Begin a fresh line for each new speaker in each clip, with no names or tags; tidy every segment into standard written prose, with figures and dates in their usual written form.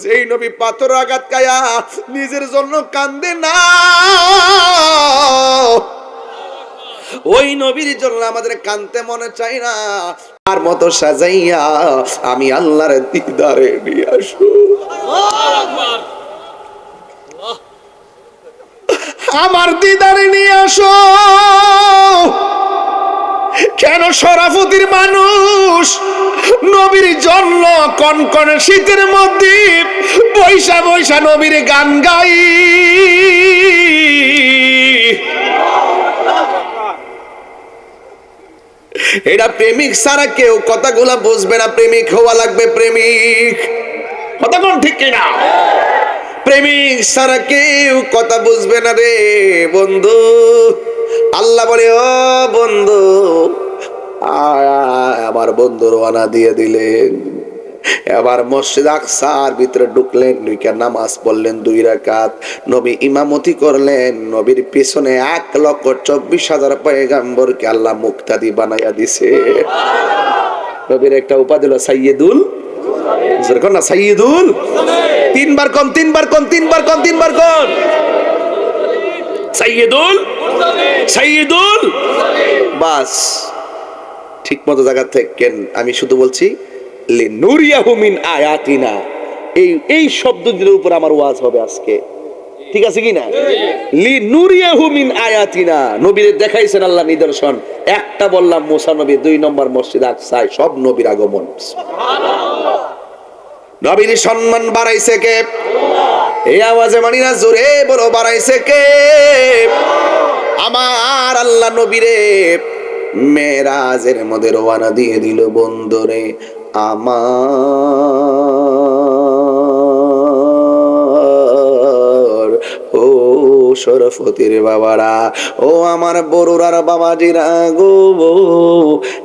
যেই নবী পাথর আঘাত খায়া নিজের জন্য কান্দে না, ওই নবীর জন্য আমাদের কানতে মনে চাই না। আর মতো সাজাইয়া আমি আল্লাহর দিদারে নিয়ে আসো, আমার দিদারে নিয়ে আসো। কেন শরাফতির মানুষ নবীর জন্য কনকনে শীতের মধ্যে বৈশা বৈশা নবীর গান গাই। এটা প্রেমিক ছাড়া কেউ কথাগুলা বুঝবে না। প্রেমিক হওয়া লাগবে, প্রেমিক। কথা কোন ঠিক কিনা? প্রেমিক ছাড়া কেউ কথা বুঝবে না রে বন্ধু। আল্লাহ বলে, ও বন্ধু, আমার বন্ধু রওনা দিয়ে দিলেন। এবার মসজিদ আকসার ভিতরে ঢুকলেন, ঢুকে নামাজ পড়লেন 2 রাকাত। নবী ইমামতি করলেন। নবীর পিছনে 1,24,000 পয়গম্বরকে আল্লাহ মুক্তাদি বানাইয়া দিছে। নবীর একটা উপাধি হলো সাইয়্যিদুল, যেরকম না সাইয়্যিদুল, 3বার কোন, 3বার কোন, 3বার কোন, 3বার কোন, সাইয়্যিদুল, সাইয়্যিদুল। বাস ঠিক মতো জায়গা থেকেন। আমি শুধু বলছি লিনুরিয়াহু মিন আয়াতিনা, এই শব্দগুলোর উপর আমার ওয়াজ হবে আজকে, ঠিক আছে কি না? লিনুরিয়াহু মিন আয়াতিনা, নবীরে দেখাইছেন আল্লাহ নিদর্শন। একটা বললাম মুসা নবী, 2 নম্বর মসজিদ আকসায় সব নবীর আগমন। সুবহানাল্লাহ। নবীর সম্মান বাড়াইছে কে? এই আওয়াজে মানি না, জোরে বলো, বাড়াইছে কে? আমার আল্লাহ নবীরে মেরাজের মধ্যে রওনা দিয়ে দিল। বন্দরে আমার ও শরফতির বাবারা, ও আমার বড়ুরার বাবাজিরা গো,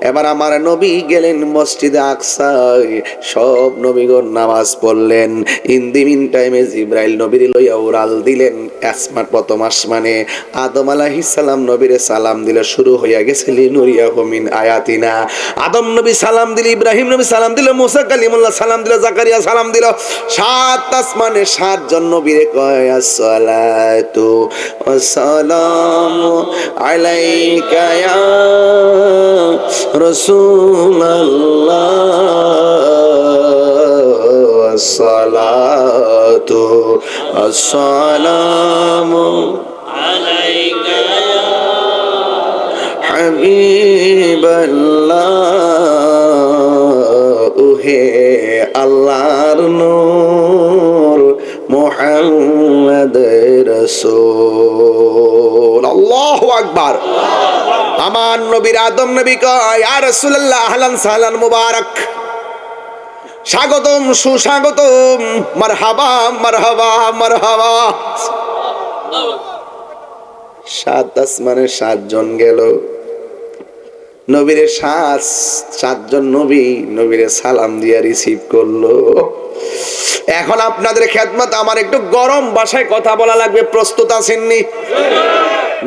এবার আমার নবী গেলেন মসজিদে আকসায়। সব নবীগণ নামাজ পড়লেন। ইন দি মিন টাইমে জিব্রাইল নবীর লইয়া উড়াল দিলেন প্রথম আসমানে। আদম আলাইহিস সালাম নবীরে সালাম দিলে শুরু হইয়া গেছে লিনুরিয়াহু মিন আয়াতিনা। আদম নবী সালাম দিল, ইব্রাহিম নবী সালাম দিল, মুসা কালিমুল্লাহ সালাম দিল, জাকারিয়া সালাম দিল। 7 আসমানে 7 জন নবীরে কয় আসসালাতু ওয়াসসালামু আলাইকা ইয়া রাসূলুল্লাহ, আসসালাতু ওয়াসসালামু আলাইকা ইয়া হাবিবাল্লাহ, ওহে আল্লাহর নূর মুহাম্মদ রাসূল। আল্লাহু আকবার। আমার নবীর আদম নবী কয় ইয়া রাসূলুল্লাহ আহলান সাহলান মুবারক, স্বাগতম, সুস্বাগতম, মারহাবা মারহাবা মারহাবা। 7 আসমানে 7 জন গেল। নবীরে 7 জন নবীরে সালাম দিয়া রিসিভ করলো। এখন আপনাদের খেদমত আমার একটু গরম ভাষায় কথা বলা লাগবে। প্রস্তুত আছেননি?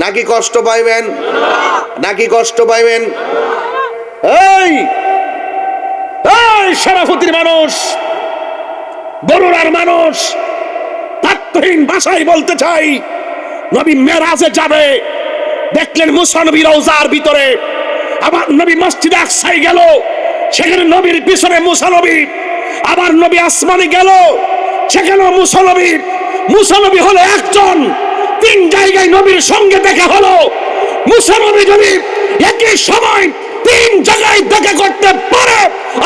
নাকি কষ্ট পাইবেন? নাকি কষ্ট পাইবেন? এই শরাফতির মানুষ, বড়ুরার মানুষ, তাত্ত্বহীন ভাষায় বলতে চাই, নবী মেরাজে যাবে। দেখলেন মুসা নবী রওজার ভিতরে, আবার নবী মসজিদে আকসায় গেল, সেখানে নবীর পিছনে মুসা নবী। আবার নবী আসমানে গেল, সেখানে মুসা নবী হলো একজন। 3 জায়গায় নবীর সঙ্গে দেখা হলো। মুসা নবী যদি একই সময় 3 জায়গায় দেখা করতে পারে,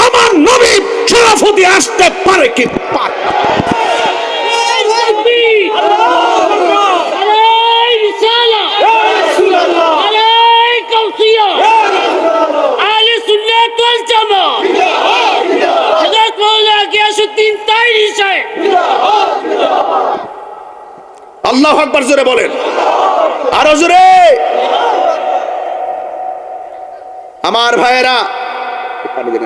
আমার নবী শরাফতি আসতে পারে কি পারে? আল্লাহু আকবার, জোরে বলেন, আরো জোরে। আমার ভাইয়েরা, পানি দেন,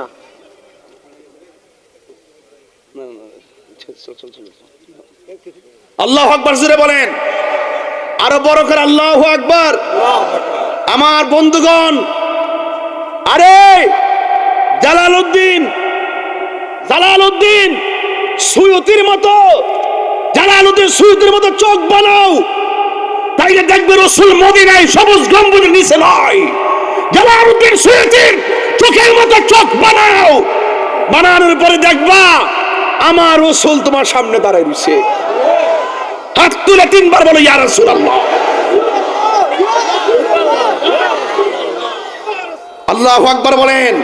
না আল্লাহু আকবার, জোরে বলেন, আরো বড় করে আল্লাহু আকবার। আমার বন্ধুগণ, আরে জালালউদ্দিন সুয়ুতির মতো, জালালউদ্দিন সুয়ুতির মতো চোখ বানাও, তাইলে দেখবে রাসূল মদিনায় সবুজ গম্বুজের নিচে নয়। জালালউদ্দিন সুয়ুতির চোখের মতো চোখ বানাও, বানানোর পরে দেখবা আমার রাসূল তোমার সামনে দাঁড়ায় রইছে। হাত তুলে তিনবার বলো ইয়া রাসূলুল্লাহ। আল্লাহু আকবার বলেন।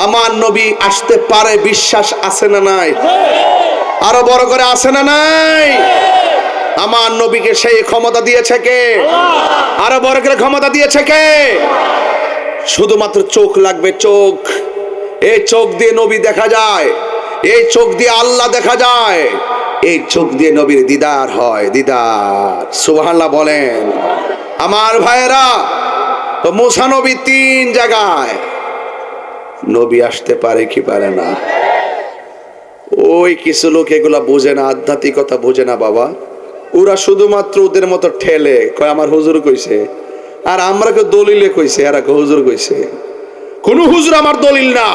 আমার নবী আসতে পারে, বিশ্বাস আছে না নাই? আরো বড় করে আছে না নাই? আমার নবীকে সেই ক্ষমতা দিয়েছে কে? আরো বড় করে ক্ষমতা দিয়েছে কে? শুধুমাত্র চোখ লাগবে, চোখ। এই চোখ দিয়ে নবী দেখা যায়, এই চোখ দিয়ে আল্লাহ দেখা যায়, এই চোখ দিয়ে নবীর দিদার হয়, দিদার। সুবহানাল্লাহ বলেন। আমার ভাইয়েরা, তো মুসা নবী 3 জায়গায়, নবী আসতে পারে কি পারে না? ওই কিছু লোক এগুলা বোঝে না, আধ্যাত্মিকতা বোঝে না বাবা। ওরা শুধুমাত্র ওদের মতো ঠেলে কয় আমার হুজুর কইছে, আর আমরা কেউ দলিলে কইছে, আর হুজুর কইছে। কোন হুজুর আমার দলিল না,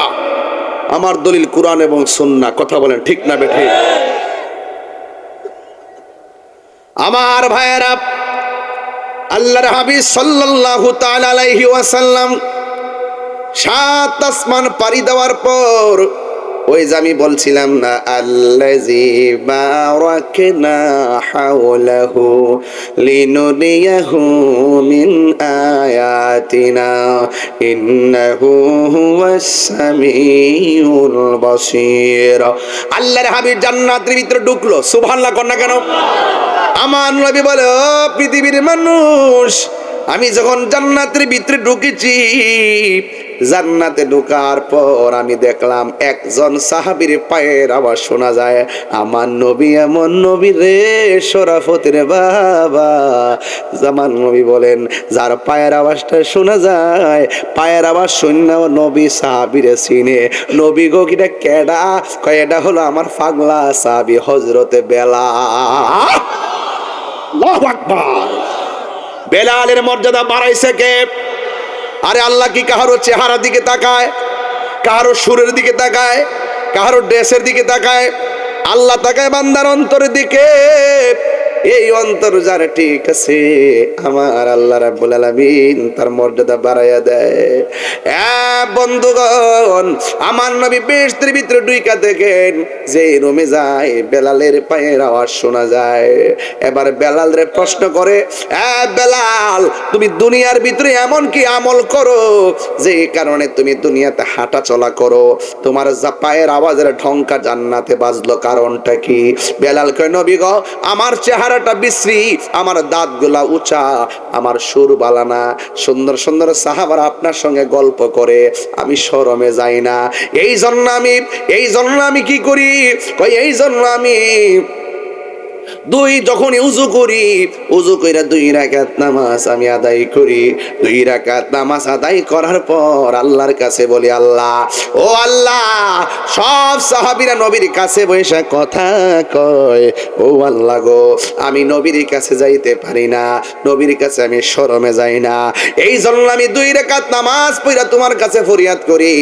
আমার দলিল কোরআন এবং সুন্নাহ। কথা বলেন ঠিক না বেঠিক? আমার ভাইয়েরা, আল্লাহর হাবিব সাল্লাল্লাহু তাআলা আলাইহি ওয়াসাল্লাম 7 আসমান পাড়ি দেওয়ার পর, ওই যে আমি বলছিলাম না, আল্লাযী বারাকনা হাওলাহু লিনুরিয়াহু মিন আয়াতিনা ইন্নাহু হুয়াস সামিউল বাসীর। আল্লাহর হাবিব জান্নাতের ভিতরে ঢুকলো, সুবহানাল্লাহ কর না কেন? আমার নবী বলে, ও পৃথিবীর মানুষ, আমি যখন জান্নাতের ভিতরে ঢুকেছি, জান্নাতে ঢোকার পর আমি দেখলাম একজন সাহাবীর পায়ের আওয়াজ শোনা যায়। আমার নবী এমন নবী রে, শরাফতের বাবা। আমার নবী বলেন, যার পায়ের আওয়াজটা শোনা যায়, পায়ের আওয়াজ শুনে নবী সাহাবীরে চিনে। নবী গো কিটা কেডা? কয় এটা হলো আমার পাগলা সাহাবী হযরতে বেলাল। আল্লাহু আকবার। বেলালের মর্যাদা বাড়াইছে কে? আরে আল্লাহ কি কাহারো চেহারার দিকে তাকায়, কাহারো সুরের দিকে তাকায়, কাহারো ড্রেসের দিকে তাকায়? আল্লাহ তাকায় বান্দার অন্তরের দিকে। এই অন্তর যার ঠিক আছে, আমার আল্লাহ রাব্বুল আলামিন তার মর্যাদা বাড়াইয়া দেয়। বন্ধুগণ, আমার নবী বেহেশতের ভিতরে ঢুইকা দেখেন, যে রুমে যায় বেলালের পায়ের আওয়াজ শোনা যায়। এবার বেলাল রে প্রশ্ন করে, বেলাল, তুমি দুনিয়ার ভিতরে এমন কি আমল করো যে কারণে তুমি দুনিয়াতে হাঁটা চলা করো, তোমার যা পায়ের আওয়াজের ঢংকা জান্নাতে বাজলো, কারণটা কি? বেলাল কয়, নবী গো, আমার চেহারাটা বিশ্রী, আমার দাঁতগুলা উঁচা, আমার সুর বালানা, সুন্দর সুন্দর সাহাবারা আপনার সঙ্গে গল্প করে, আমি শরমে যাই না। এই জন্য আমি কি করি? কই এই জন্য আমি যখন উযু করি, উযু কইরা 2 রাকাত নামাজ আমি আদায় করি। 2 রাকাত নামাজ আদায় করার পর আল্লাহর কাছে বলি, আল্লাহ, ও আল্লাহ, সব সাহাবীরা নবীর কাছে বসে কথা কয়, ও আল্লাহ গো, আমি নবীর কাছে যাইতে পারি না, নবীর কাছে আমি শরমে যাই না। এই জন্য আমি 2 রাকাত নামাজ পড়া তোমার কাছে ফরিয়াদ করি,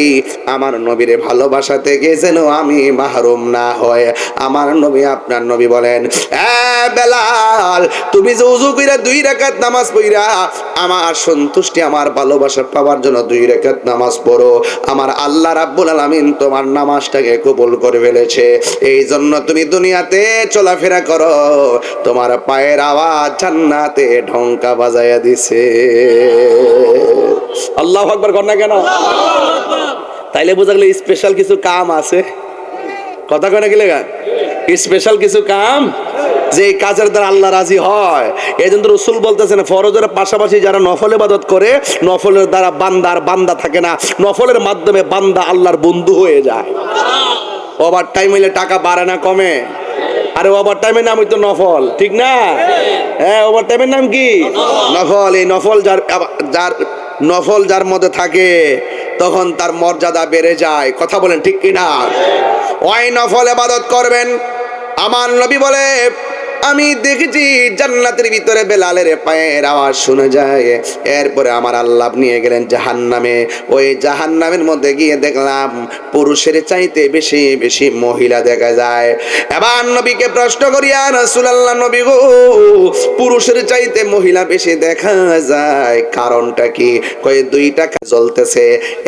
আমার নবীর ভালোবাসা থেকে যেন আমি মাহরুম না হয়। আমার নবী, আপনার নবী বলেন, বেলাল, তুমি যে উযু কইরা 2 রাকাত নামাজ পড়া আমার সন্তুষ্টি, আমার ভালোবাসা পাওয়ার জন্য 2 রাকাত নামাজ পড়ো, আমার আল্লাহ রাব্বুল আলামিন তোমার নামাজটাকে কবুল করে ফেলেছে। এই জন্য তুমি দুনিয়াতে চলাফেরা করো, তোমার পায়ের আওয়াজ জান্নাতে ঢংকা বাজায়া দিছে। আল্লাহু আকবার কর না কেন? তাইলে বোঝা গেল স্পেশাল কিছু কাম আছে। কথা কয় না কি লাগা? স্পেশাল কিছু কাম, যে কাজের দ্বারা আল্লাহ রাজি হয়। এই জন্য রাসূল বলতেছেন, ফরজের পাশাপাশি যারা নফল ইবাদত করে, নফলের দ্বারা বান্দা থাকে না, নফলের মাধ্যমে বান্দা আল্লাহর বন্ধু হয়ে যায়। ওভার টাইম হইলে টাকা বাড়ে না কমে? আরে ওভার টাইমের নাম হইতো নফল, ঠিক না? হ্যাঁ, ওভার টাইমের নাম কি? নফল। এই নফল যার মধ্যে থাকে, তখন তার মর্যাদা বেড়ে যায়। কথা বলেন ঠিক কিনা? ওই নফল ইবাদত করবেন। আমার নবী বলে, আমি দেখেছি জান্নাতের ভিতরে বেলালের পায়ের আওয়াজ শুনে যায়। এরপরে আমার আল্লাহ নিয়ে গেলেন জাহান্নামে। ওই জাহান্নামের মধ্যে গিয়ে দেখলাম পুরুষের চাইতে বেশি বেশি মহিলা দেখা যায়। এবার নবীকে প্রশ্ন করি, ইয়া রাসূলুল্লাহ, নবী গো, পুরুষের চাইতে মহিলা বেশি দেখা যায়, কারণটা কি? কয়ে দুইটা জ্বলতেছে।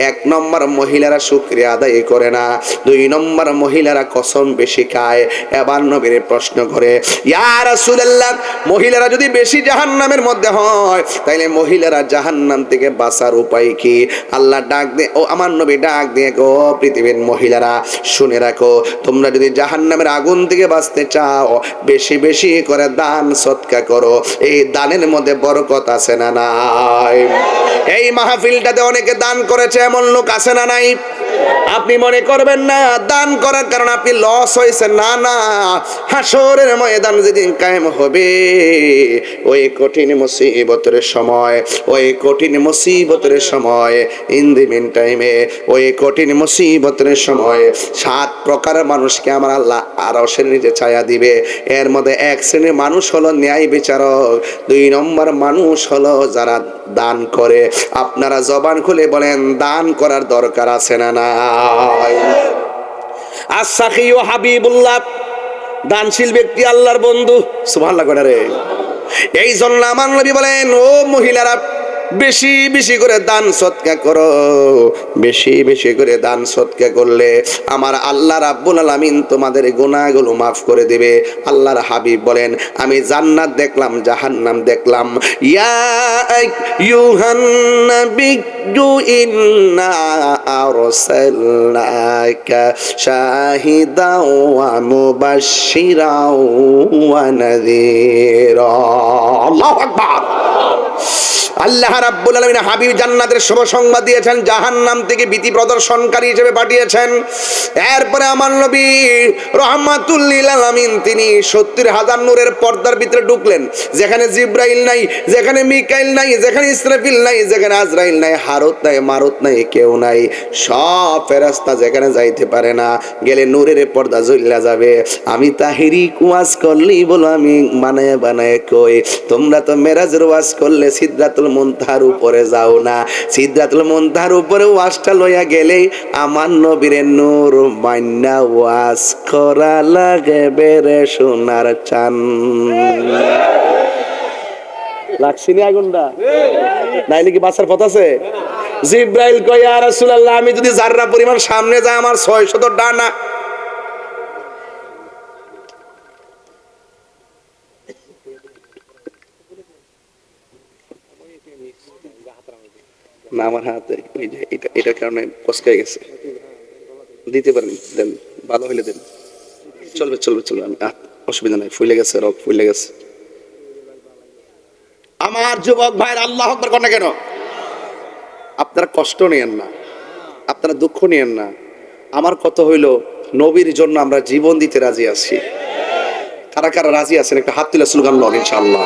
এক নম্বর, মহিলারা শুকরিয়া আদায় করে না। দুই নম্বর, মহিলারা কসম বেশি খায়। এবার নবীর প্রশ্ন করে, ইয়া রাসূলুল্লাহ, মহিলারা যদি বেশি জাহান্নামের মধ্যে হয় তাইলে মহিলারা জাহান্নাম থেকে বাঁচার উপায় কি? আল্লাহ ডাক দিয়ে, ও আমার নবী ডাক দিয়ে, গো পৃথিবীর মহিলারা শুনে রাখো, তোমরা যদি জাহান্নামের আগুন থেকে বাঁচতে চাও বেশি বেশি করে দান সদকা করো। এই দানের মধ্যে বরকত আছে না নাই? এই মাহফিলটাতে অনেকে দান করেছে, এমন লোক আছে না নাই? আপনি মনে করবেন না দান করার কারণে আপনি লস হয়েছে, না না, হাসরের ময়দান যেদিন কায়েম হবে, ওই কঠিন মুসিবতের সময়, ওই কঠিন মুসিবতের সময়, ইন দি মিন টাইমে, ওই কঠিন মুসিবতের সময় 7 প্রকার মানুষকে আমার আল্লাহ আরশের নিচে ছায়া দিবে। এর মধ্যে এক শ্রেণীর মানুষ হলো ন্যায় বিচারক, 2 নম্বর মানুষ হলো যারা দান করে। আপনারা জবান খুলে বলেন, দান করার দরকার আছে না নাই? আস-সাখী ও হাবিবুল্লাহ, দানশীল ব্যক্তি আল্লাহর বন্ধু। সুবহানাল্লাহ করে রে। এই জন্য আমার নবী বলেন, ও মহিলারা বেশি বেশি করে দান সদকা করো। বেশি বেশি করে দান সদকা করলে আমার আল্লাহ রাব্বুল আলামিন তোমাদের গুনাহগুলো মাফ করে দেবে। আল্লাহর হাবিব বলেন, আমি জান্নাত দেখলাম, জাহান্নাম দেখলাম। ইয়া আইয়ুহান নাবিয়্যু ইন্না আরসালনাকা শাহিদাও ওয়া মুবাশশিরাও ওয়া নাযীরা। আল্লাহু আকবার। আল্লাহ রাব্বুল আলামিন হাবিব জান্নাতের শুভ সংবাদ দিয়েছেন, জাহান্নাম থেকে ভীতি প্রদর্শনকারী হিসেবে পাঠিয়েছেন। এরপরে আমার নবী রাহমাতুল লিল আলামিন তিনি 70,000 নূরের পর্দার ভিতরে ঢুকলেন, যেখানে জিবরাইল নাই, যেখানে মিকাইল নাই, যেখানে ইসরাফিল নাই, যেখানে আজরাইল নাই, হারুত নাই, মারুত নাই, কেউ নাই। সব ফেরেশতা যেখানে যাইতে পারে না, গেলে নূরের পর্দা জ্বলিয়া যাবে। আমি তাহিরি ওয়াজ করলি বলো, আমি বানায় বানায় কই, তোমরা তো মেরাজের ওয়াজ করলে সিদরাতুল মুনতাহার উপরে যাও না। সিদরাতুল মুনতাহার উপরে ওয়াজটা লইয়া গেলে আমার নবীর নূর মান্না ওয়াজ করা লাগে বেরে সোনার চান। লাগছিনি আগুনটা? নাইলে কি বাঁচার পথ আছে? জিবরাইল কয়, ইয়া রাসূলুল্লাহ, আমি যদি যাররা পরিমাণ সামনে যাই আমার 600 ডানা। না, আমার হাতে ওই যে এটার কারণে কসকে গেছে। দিতে পারেন, দেন, ভালো হইলে দেন। চলবে চলবে চলবে, আমি অসুবিধা নাই, ফুলে গেছে, রক ফুলে গেছে। আমার যুবক ভাইয়ের আল্লাহু আকবার করেন না কেন? আপনারা কষ্ট নিয়েন না, আপনারা দুঃখ নিয়েন না। আমার কত হইল, নবীর জন্য আমরা জীবন দিতে রাজি আছি। কারা কারা রাজি আছেন একটা হাত তুলে স্লোগান লন ইনশাআল্লাহ।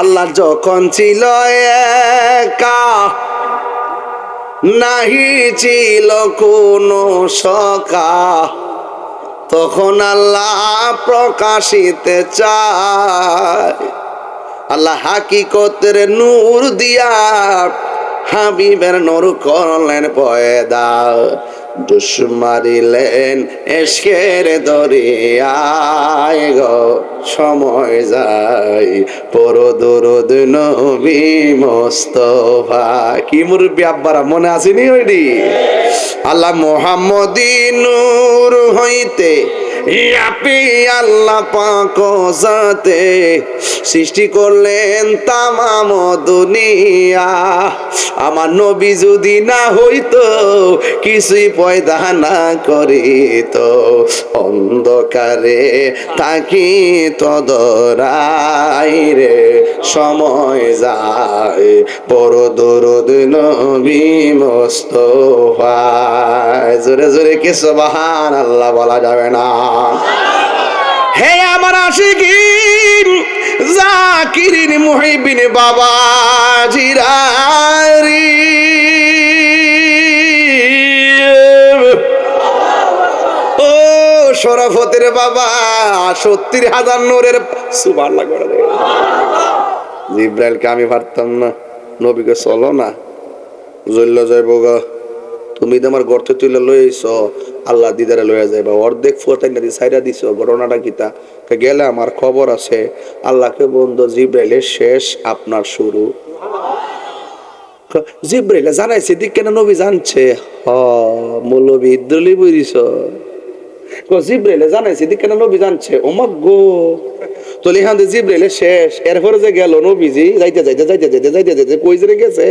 আল্লাহ যখন ছিল একা, নাহি ছিল কোনো সকা, তখন আল্লাহ প্রকাশিতে চায়। আল্লাহ হাকিকতের নূর দিয়া হাবিবের নূর করলেন পয়দা, দুশ্মারিলেন এশকের দরিয়ায় গো, সময় যায় পড়ো দরুদ নবী মোস্তফা। কি মুরব্বি আব্বারা মনে আসেনি ওইডি? আল্লাহ মুহাম্মদী নূর হইতে আপনি আল্লাহ পাক জাতে সৃষ্টি করলেন তামাম দুনিয়া। আমার নবী যদি না হইতো, কিছুই পয়দা না করিত, অন্ধকারে থাকি তদরাই রে সময় যায়, পড়ো দরুদ নবী মুস্তাফায়। জোরে জোরে কি সুবহানাল্লাহ বলা যাবে না? হে আমার আশিকিন জাকিরিন মুহিবিন বাবা জিরারি, ও শরাফতের বাবা 70,000 নূরের সুবহানাল্লাহ করে দে। জিব্রাইলকে আমি পারতাম না, নবীকে চলো না জল্লা যাইব গা, তুমি তো আমার গর্তে তুলে লইছ, আল্লাহ দিদারে লইয়া যাইবা, অর্ধেক ফুয়াটাই না দিয়ে সাইরা দিছ, ঘটনাটা কিতা গেলে আমার খবর আছে। আল্লাহকে বন্ধু জিব্রাইলের শেষ আপনার শুরু। জিব্রাইলে জানাইছে দিক কেন নবী জানছে, হ মৌলবী ইদ্রলি বুঝিস, জিব্রাইলে জানাইছে দিক কেন নবী জানছে, ওমাক গো তো লিখান জিব্রাইলে শেষ। এরপরে যে গেল নবীজি যাইতে যাইতে যাইতে যাইতে যাইতে যাইতে কই যে গেছে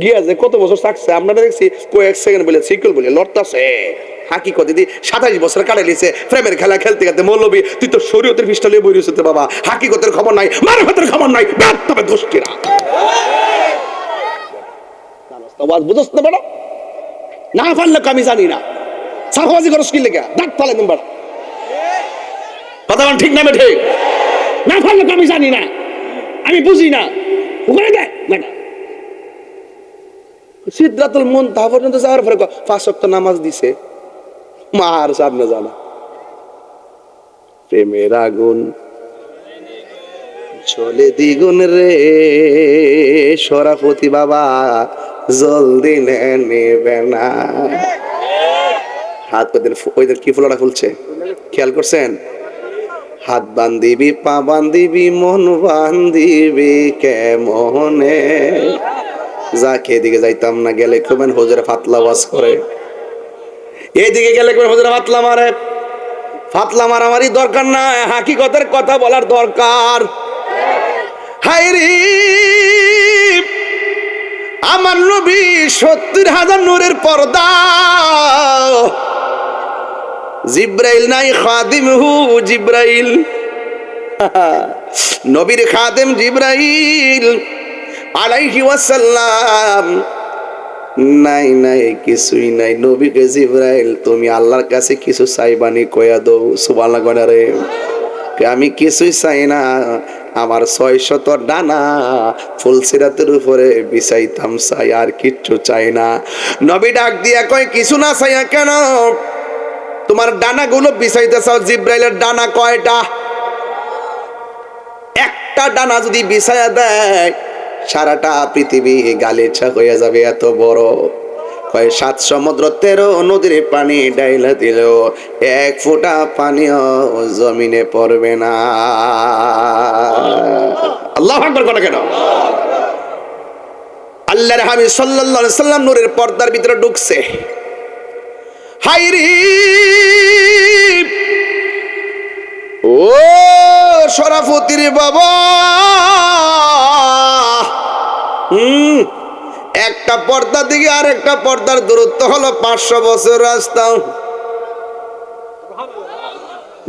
গিয়া যে কত বছর থাকছে আপনারা দেখছি কয়েক সেকেন্ড বলে সিকুল বলে লড়তাছে। হাকিকত দিদি 27 বছর কাটাই লিছে প্রেমের খেলা খেলতে খেলতে। মৌলবী তুই তো শরীয়তের পৃষ্ঠা লিয়ে বই রয়েছে বাবা, হাকিকতের খবর নাই, মারফতের খবর নাই, তবে গোষ্ঠীরা বুঝস না বড় না পারলে আমি জানি না সাফাবাজি করস কি লেগে ডাক পালে নাম্বার কথা ঠিক না ঠিক না পারলে আমি জানি না, আমি বুঝি না, ওখানে দেয় না সিদরাতুল মুনতাহা পর্যন্ত যাওয়ার পরে 5 ওয়াক্ত নামাজ দিছে, মার সামনে জানা প্রেমের আগুন চলে দ্বিগুণ রে শরাফতি বাবা জলদি নেবে না। হাত পাতের ওইদের কি ফুলটা খুলছে খেয়াল করছেন? হাত বান্ধিবি পা বান্ধিবি মন বান্ধিবি কেমনে, যাকে এদিকে যাইতাম না গেলে খুবেন হুজুরে ফাতলা ওয়াজ করে, এইদিকে গেলে খুবেন হুজুরে ফাতলা মারে। ফাতলা মারামারি দরকার না, হাকিকতের কথা বলার দরকার। হায়রে আমার নবী 70,000 নূরের পর্দা, জিব্রাইল নাই খাদিমহু জিব্রাইল, নবীর খাদেম জিব্রাইল আলাইহি ওয়াসাল্লাম নাই নাই কিছুই নাই। নবীকে জিব্রাইল তুমি আল্লাহর কাছে কিছু চাইবানি কয়া দাও, সুবহানাল্লাহ রে আমি কিছুই চাই না, আমার 600 ডানা ফুলসিরাতের উপরে বিছাইতাম চাই, আর কিচ্ছু চাই না। নবী ডাক দিয়া কয় কিছু না চাইয়া কেন, তোমার ডানাগুলো বিছাইতে চাও। জিব্রাইলের ডানা কয়টা? একটা ডানা যদি বিছাইয়া দেয় সারাটা পৃথিবী গালিচা হয়ে যাবে, এত বড়। কয় 7 সমুদ্র 13 নদীর পানি ডাইলা দিল 1 ফোঁটা পানিও জমিনে পড়বে না। আল্লাহু আকবার কোন কেন? আল্লাহর হাবিব সাল্লাল্লাহু আলাইহি সাল্লাম নূরের পর্দার ভিতরে ঢুকছে। হায়রে ও শরাফতির বাবা, একটা পর্দা দিকে আর একটা পর্দার দূরত্ব হলো 500 বছর রাস্তা।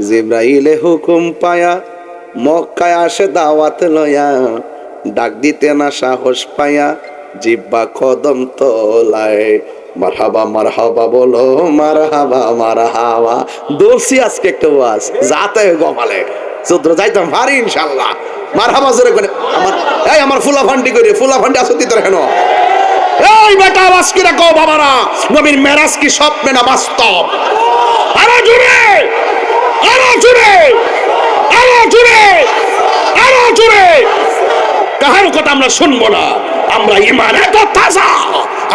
জিব্রাইলে হুকুম পায়া মক্কায় আসে দাওয়াত লয়া, ডাক দিতে না সাহস পায়া জিব্বা কদম তোলায় মারহাবা মারহাবা বলো মারহাবা মারহাবা। দোষী আজকে একটা ওয়াজ যাতে গমালে চৌদ্র যাইতাম ভারী ইনশাআল্লাহ। মারহাবা জোরে করে আমার আমার ফুলা ফান্ডি করে ফুলা ফান্ডি আসতি তোর কেন এই বেটা আওয়াজ কি রাখো বাবারা, নবীর মেরাজ কি স্বপ্নে না বাস্তব? আরো জোরে আরো জোরে আরো জোরে আরো জোরে। কাহার কথা আমরা শুনবো না, আমরা ঈমান এত তাজা,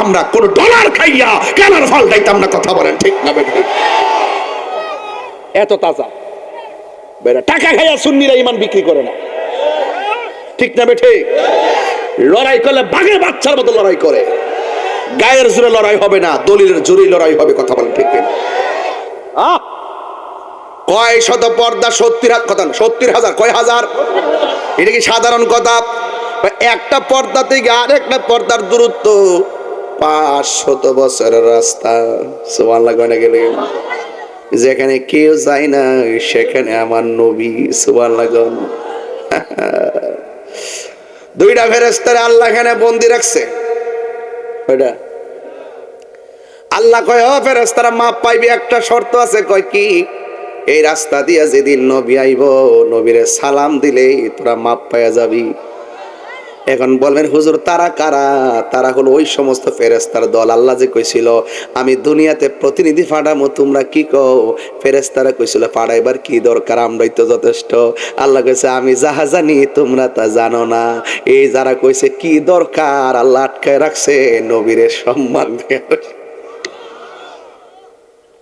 আমরা কোন ডলার খাইয়া কেনার ফল দাইতাম না। কথা বলেন ঠিক না বেটা? এত তাজা বেটা, টাকা খাইয়া সুন্নিরা ঈমান বিক্রি করে না, ঠিক না বেঠে? লড়াই করলে বাঘের বাচ্চার মতো লড়াই করে, গায়ের জোরে লড়াই হবে না, দলিলের জোরেই লড়াই হবে। কথা বলেন ঠিক না? কয় শত পর্দা? 70,000 কয় হাজার? এটা কি সাধারণ কথা? একটা পর্দা থেকে আরেকটা পর্দার দূরত্ব 500 বছরের রাস্তা। সুবহানাল্লাহ কয়না গেলে যেখানে কেউ যায় না সেখানে আমার নবী। সুবহানাল্লাহ। দুইটা ফেরেশতারে আল্লাহ এখানে বন্দি রাখছে। ওইটা আল্লাহ কয়, ও ফেরেশতারা মাপ পাইবি, একটা শর্ত আছে। কয় কি? এই রাস্তা দিয়া যেদিন নবী আইব, নবীরে সালাম দিলেই তোরা মাপ পাইয়া যাবি। এখন বলবেন হুজুর তারা কারা? তারা হলো ওই সমস্ত ফেরেশতার দল। আল্লাহ যে কইছিল আমি দুনিয়াতে প্রতিনিধি পাঠাবো, তোমরা কি কও? ফেরেশতারা কইছিল পাঠাইবার কি দরকার, আমরাই তো যথেষ্ট। আল্লাহ কইছে আমি যাহা জানি তোমরা তা জানো না। এই যারা কইছে কি দরকার, আল্লাহ আটকায় রাখছে নবীরে সম্মান দেওয়ার।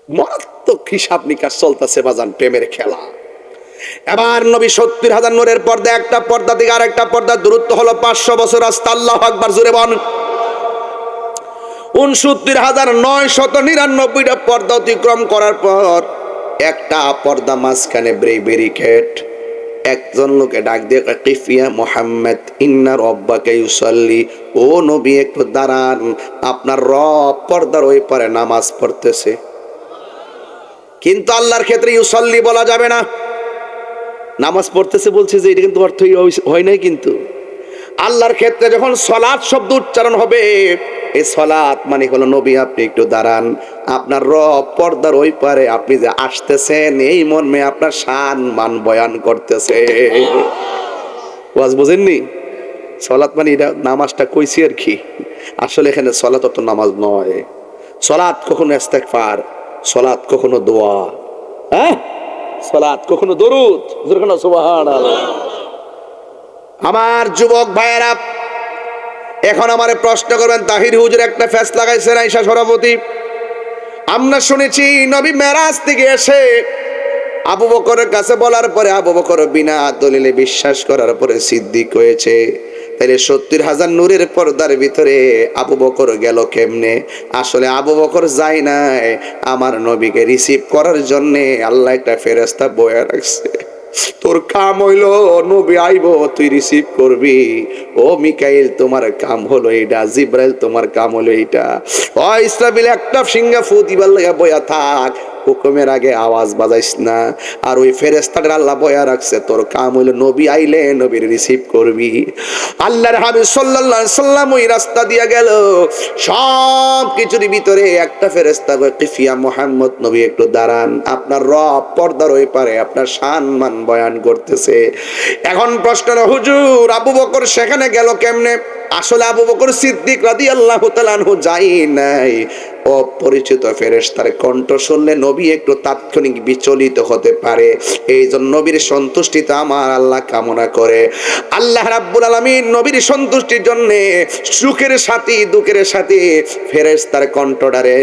মারাত্মক হিসাব নিকাশ চলতেছে বাজান, প্রেমের খেলা। এবার নবী ৭০,০০০ নূরের পর্দা, একটা পর্দা থেকে আরেকটা পর্দা দূরত্ব হলো ৫০০ বছর। আল্লাহু আকবার, জোরে বল। ৬৯,৯৯৯টা পর্দা অতিক্রম করার পর একটা পর্দা মাঝখানে ব্যারিকেড। একজন লোকে ডাক দিয়ে কিফিয়া মুহাম্মদ ইন্না রাব্বাকা ইউসাল্লি, ও নবী একটু দাঁড়ান, আপনার রব পর্দার ওই পারে নামাজ পড়তেছে। কিন্তু আল্লাহর ক্ষেত্রে ইউসাল্লি বলা যাবে না, নামাজ পড়তেছে বলছে যে এটা কিন্তু অর্থ হয় নাই। কিন্তু আল্লাহর ক্ষেত্রে যখন সলাৎ শব্দ উচ্চারণ হবে, এই সলাৎ মানে হলো নবী আপনি একটু দাঁড়ান, আপনার রব পর্দার ওই পারে আপনি যে আসতেছেন এই মর্মে আপনার শান মান বয়ান করতেছে। ওয়াজ বুঝেননি? সলাৎ মানে এটা নামাজটা কইছি আর কি, আসলে এখানে সলাৎ অত নামাজ নয়। সলাৎ কখনো ইস্তেগফার, সলাৎ কখনো দোয়া, হ্যাঁ সলাৎ কখনো দরুদ, সুবহানাল্লাহ। আমার যুবক ভাইয়েরা, এখন আমারে প্রশ্ন করবেন তাহির হুজুর একটা ফ্যাস লাগাইছেন আয়েশা সভাপতি। আমরা শুনেছি নবী মেরাজ থেকে এসে আবু বকরের কাছে বলার পরে আবু বকর বিনা দলিলে বিশ্বাস করার পরে সিদ্দিক হয়েছে। তাইলে ৭০,০০০ নূরের পর্দার ভিতরে আবু বকর গেল কেমনে? আসলে আবু বকর যায় নাই, আমার নবীকে রিসিভ করার জন্য আল্লাহ একটা ফেরেশতা বয়া রাখছে। তোর কাম হইল নবী আইব, তুই রিসিভ করবি। ও মিকাইল তোমার কাম হলো এইটা, জিব্রাইল তোমার কাম হলো এইটা। ও ইসরাফিল একটা সিংহা ফু দিবার লাগা বয়া থাক, হুকুমের আগে আওয়াজ বাজাইস না। আর ওই ফেরেশতাদের আল্লাহ বয়া রাখছে, তোর কাম হইলো নবী আইলে নবীর রিসিভ করবি। আল্লাহর হাবিব সাল্লাল্লাহু আলাইহি সাল্লাম ওই রাস্তা দিয়া গেল, সব কিছুর ভিতরে একটা ফেরেশতা কয় কিফিয়া মুহাম্মদ, নবী একটু দাঁড়ান, আপনার রব পর্দার ওই পারে আপনার শান মান বয়ান করতেছে। এখন প্রশ্ন, হুজুর আবু বকর সেখানে গেল কেমনে? আসলে আবু বকর সিদ্দিক রাদিয়াল্লাহু তাআলা আনহু যাই নাই। অপরিচিত ফেরেশতার কণ্ঠ শুনলে নবী একটু তাৎক্ষণিক বিচলিত হতে পারে, এই জন্য নবীর সন্তুষ্টিটা আমার আল্লাহ কামনা করে। আল্লাহ রাব্বুল আলামিন নবীর সন্তুষ্টির জন্য সুখের সাথে দুঃখের সাথে ফেরেশতার কণ্ঠটারে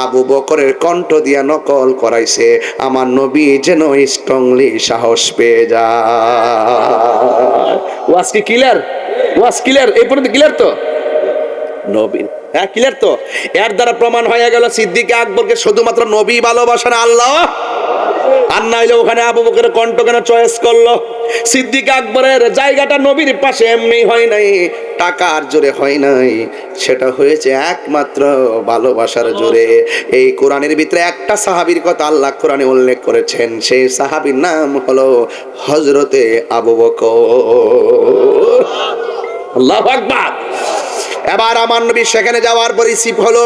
আবু বকরের কণ্ঠ দিয়া নকল করাইছে, আমার নবী যেন স্ট্রংলি সাহস পেয়ে যায়। ওয়াজ কি ক্লিয়ার? ওয়াজ ক্লিয়ার? এই পর্যন্ত ক্লিয়ার তো? নবী, হ্যাঁ ক্লিয়ার তো? এর দ্বারা প্রমাণ হয়ে গেল সিদ্দিক আকবরকে শুধুমাত্র নবী ভালোবাসেন, আল্লাহ আর না হইলে ওখানে আবু বকরের কণ্ঠ কেন চয়েস করলো? সিদ্দিক আকবরের জায়গাটা নবীর পাশে এমনি হয় নাই, টাকার জোরে হয় নাই, সেটা হয়েছে একমাত্র ভালোবাসার জোরে। এই কোরআনের ভিতরে একটা সাহাবীর কথা আল্লাহ কোরআনে উল্লেখ করেছেন, সেই সাহাবীর নাম হলো হযরতে আবু বকর। আল্লাহু আকবার। এবার আমার নবী সেখানে যাওয়ার পর রিসিভ হলো,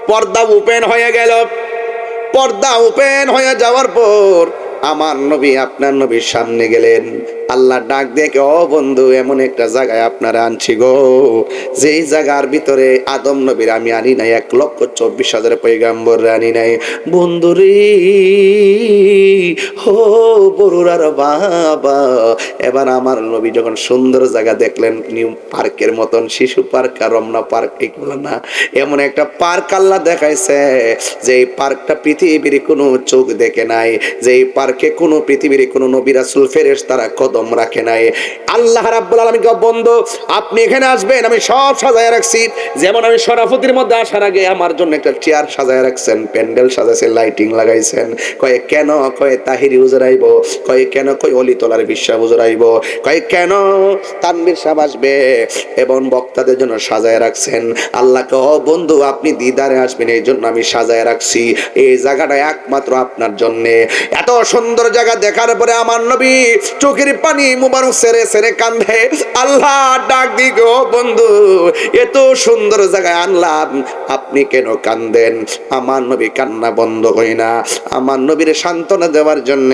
পর্দা ওপেন হয়ে গেল। পর্দা ওপেন হয়ে যাওয়ার পর আমার নবী আপনার নবীর সামনে গেলেন। আল্লাহ ডাক দেখে, ও বন্ধু এমন একটা জায়গায় আপনারা আনছি গো, যেই জায়গার ভিতরে আদম নবীর আমি আনি নাই, ১,২৪,০০০ পয়গাম্বর আনি নাই। বন্ধুরে হো বড়ুরার বাবা, এবার আমার নবী যখন সুন্দর জায়গা দেখলেন, নিউ পার্কের মতন, শিশু পার্ক আর রমনা পার্ক এগুলো না, এমন একটা পার্ক আল্লাহ দেখাইছে যে এই পার্কটা পৃথিবীর কোনো চোখ দেখে নাই, যে এই পার্কে কোনো পৃথিবীর কোনো নবী রাসূল ফেরেশতারা কদম রাখে নাই। আল্লাহ রাব্বুল আলামিন কে, বন্ধু আপনি এখানে আসবেন, আমি সব সাজায় রাখছি। যেমন আমি শরাফতির মধ্যে আসার আগে আমার জন্য একটা চেয়ার সাজায় রাখছেন, প্যান্ডেল সাজাইছেন, লাইটিং লাগাইছেন। কয়ে কেন? কয়ে তাহিরি হুজুর আইব। কয়ে কেন? কই অলিতলার বিশ্বাস হুজুর আইব। কয়ে কেন? তানভীর সাহেব আসবে এবং বক্তা ফেরেশতাদের জন্য সাজায় রাখছেন। আল্লাহকে, ও বন্ধু আপনি দিদারে আসবেন এই জন্য আমি সাজায় রাখছি, এই জায়গাটা একমাত্র আপনার জন্য। এত সুন্দর জায়গা দেখার পরে আমার নবী চোখের পানি মুবারক সেরে সেরে কান্দে। আল্লাহ ডাক দি গো বন্ধু, এত সুন্দর জায়গায় আনলাম, আপনি কেন কান্দেন? আমার নবী কান্না বন্ধ হয় না। আমার নবীর সান্ত্বনা দেওয়ার জন্য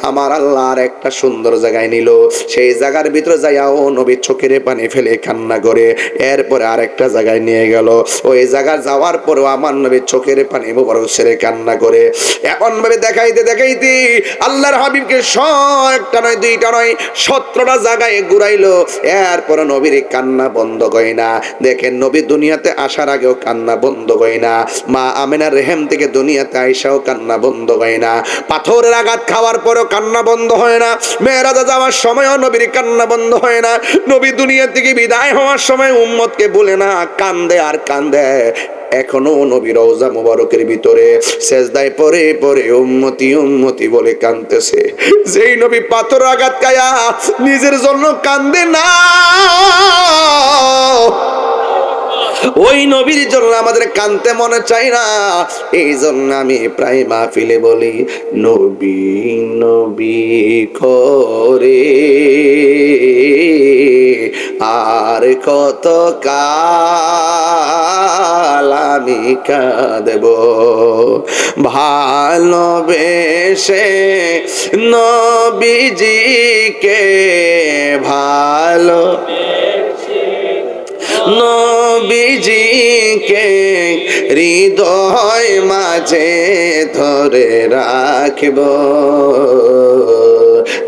আমার আল্লাহ আর একটা সুন্দর জায়গায় নিল। সেই জায়গার ভিতরে যাইয়া ও নবী চোখের পানি ফেলে কান্না করে এরপরে আরেকটা জায়গায় নিয়ে গেল। ওই জায়গায় যাওয়ার পরও আমার নবী চোখের পানি মুবারক ছেড়ে কান্না করে এমন ভাবে দেখাইতে দেখাইতে আল্লাহর হাবিবকে একটা নয় দুইটা নয় 17টা জায়গায় ঘুরাইলো। এরপরে নবীর কান্না বন্ধ হয় না। দেখেন নবী দুনিয়াতে আসার আগেও কান্না বন্ধ হয় না, মা আমিনার রেহেম থেকে দুনিয়াতে আইসাও কান্না বন্ধ হয় না, পাথরের আঘাত খাওয়ার পরও কান্না বন্ধ হয় না, মেরাজে যাওয়ার সময়ও নবীর কান্না বন্ধ হয় না, নবী দুনিয়া থেকে বিদায় হওয়ার সময় উম্মতকে বলে না, কান্দে আর কান্দে। এখনো নবী রওজা মুবারকের ভিতরে সেজদায় পড়ে পড়ে উম্মতি উম্মতি বলে কাঁদতেছে। যেই নবী পাথর আঘাত খায়া নিজের জন্য কান্দে না, ওই নবীর জন্য আমাদের কানতে মনে চাই না। এই জন্য আমি প্রায় মাহফিলে বলি, নবী নবী করে আর কত কাল আমি কাঁদব, ভালোবেসে নবীজিকে ভালো নবীজিকে হৃদয় মাঝে ধরে রাখব,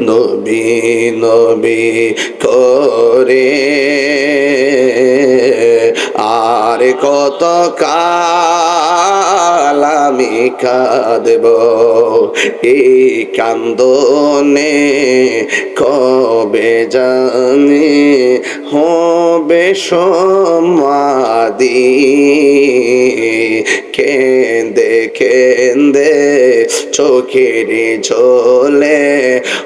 নবী নবী করে আর কত কাল আমি কাঁদব, এই কান্দনে কবে জানি হবে সমাধি, কেন্দে কেন্দে চোখের ঝোলে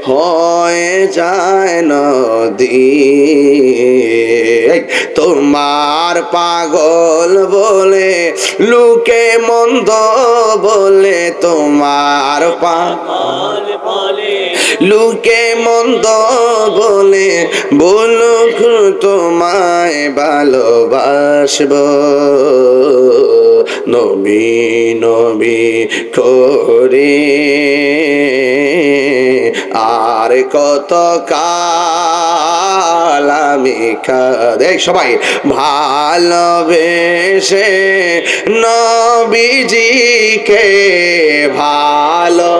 হয়ে যায় নদী, তোমার পাগল বলে লোকে মন্দ বলে, তোমার পাগল বলে লোকে মন্দ বলে, বলুক তোমায় ভালোবাসব, নবী নবী করে আর কত কাল আমি কাঁদে। সবাই ভালোবেসে নবীজিকে ভালো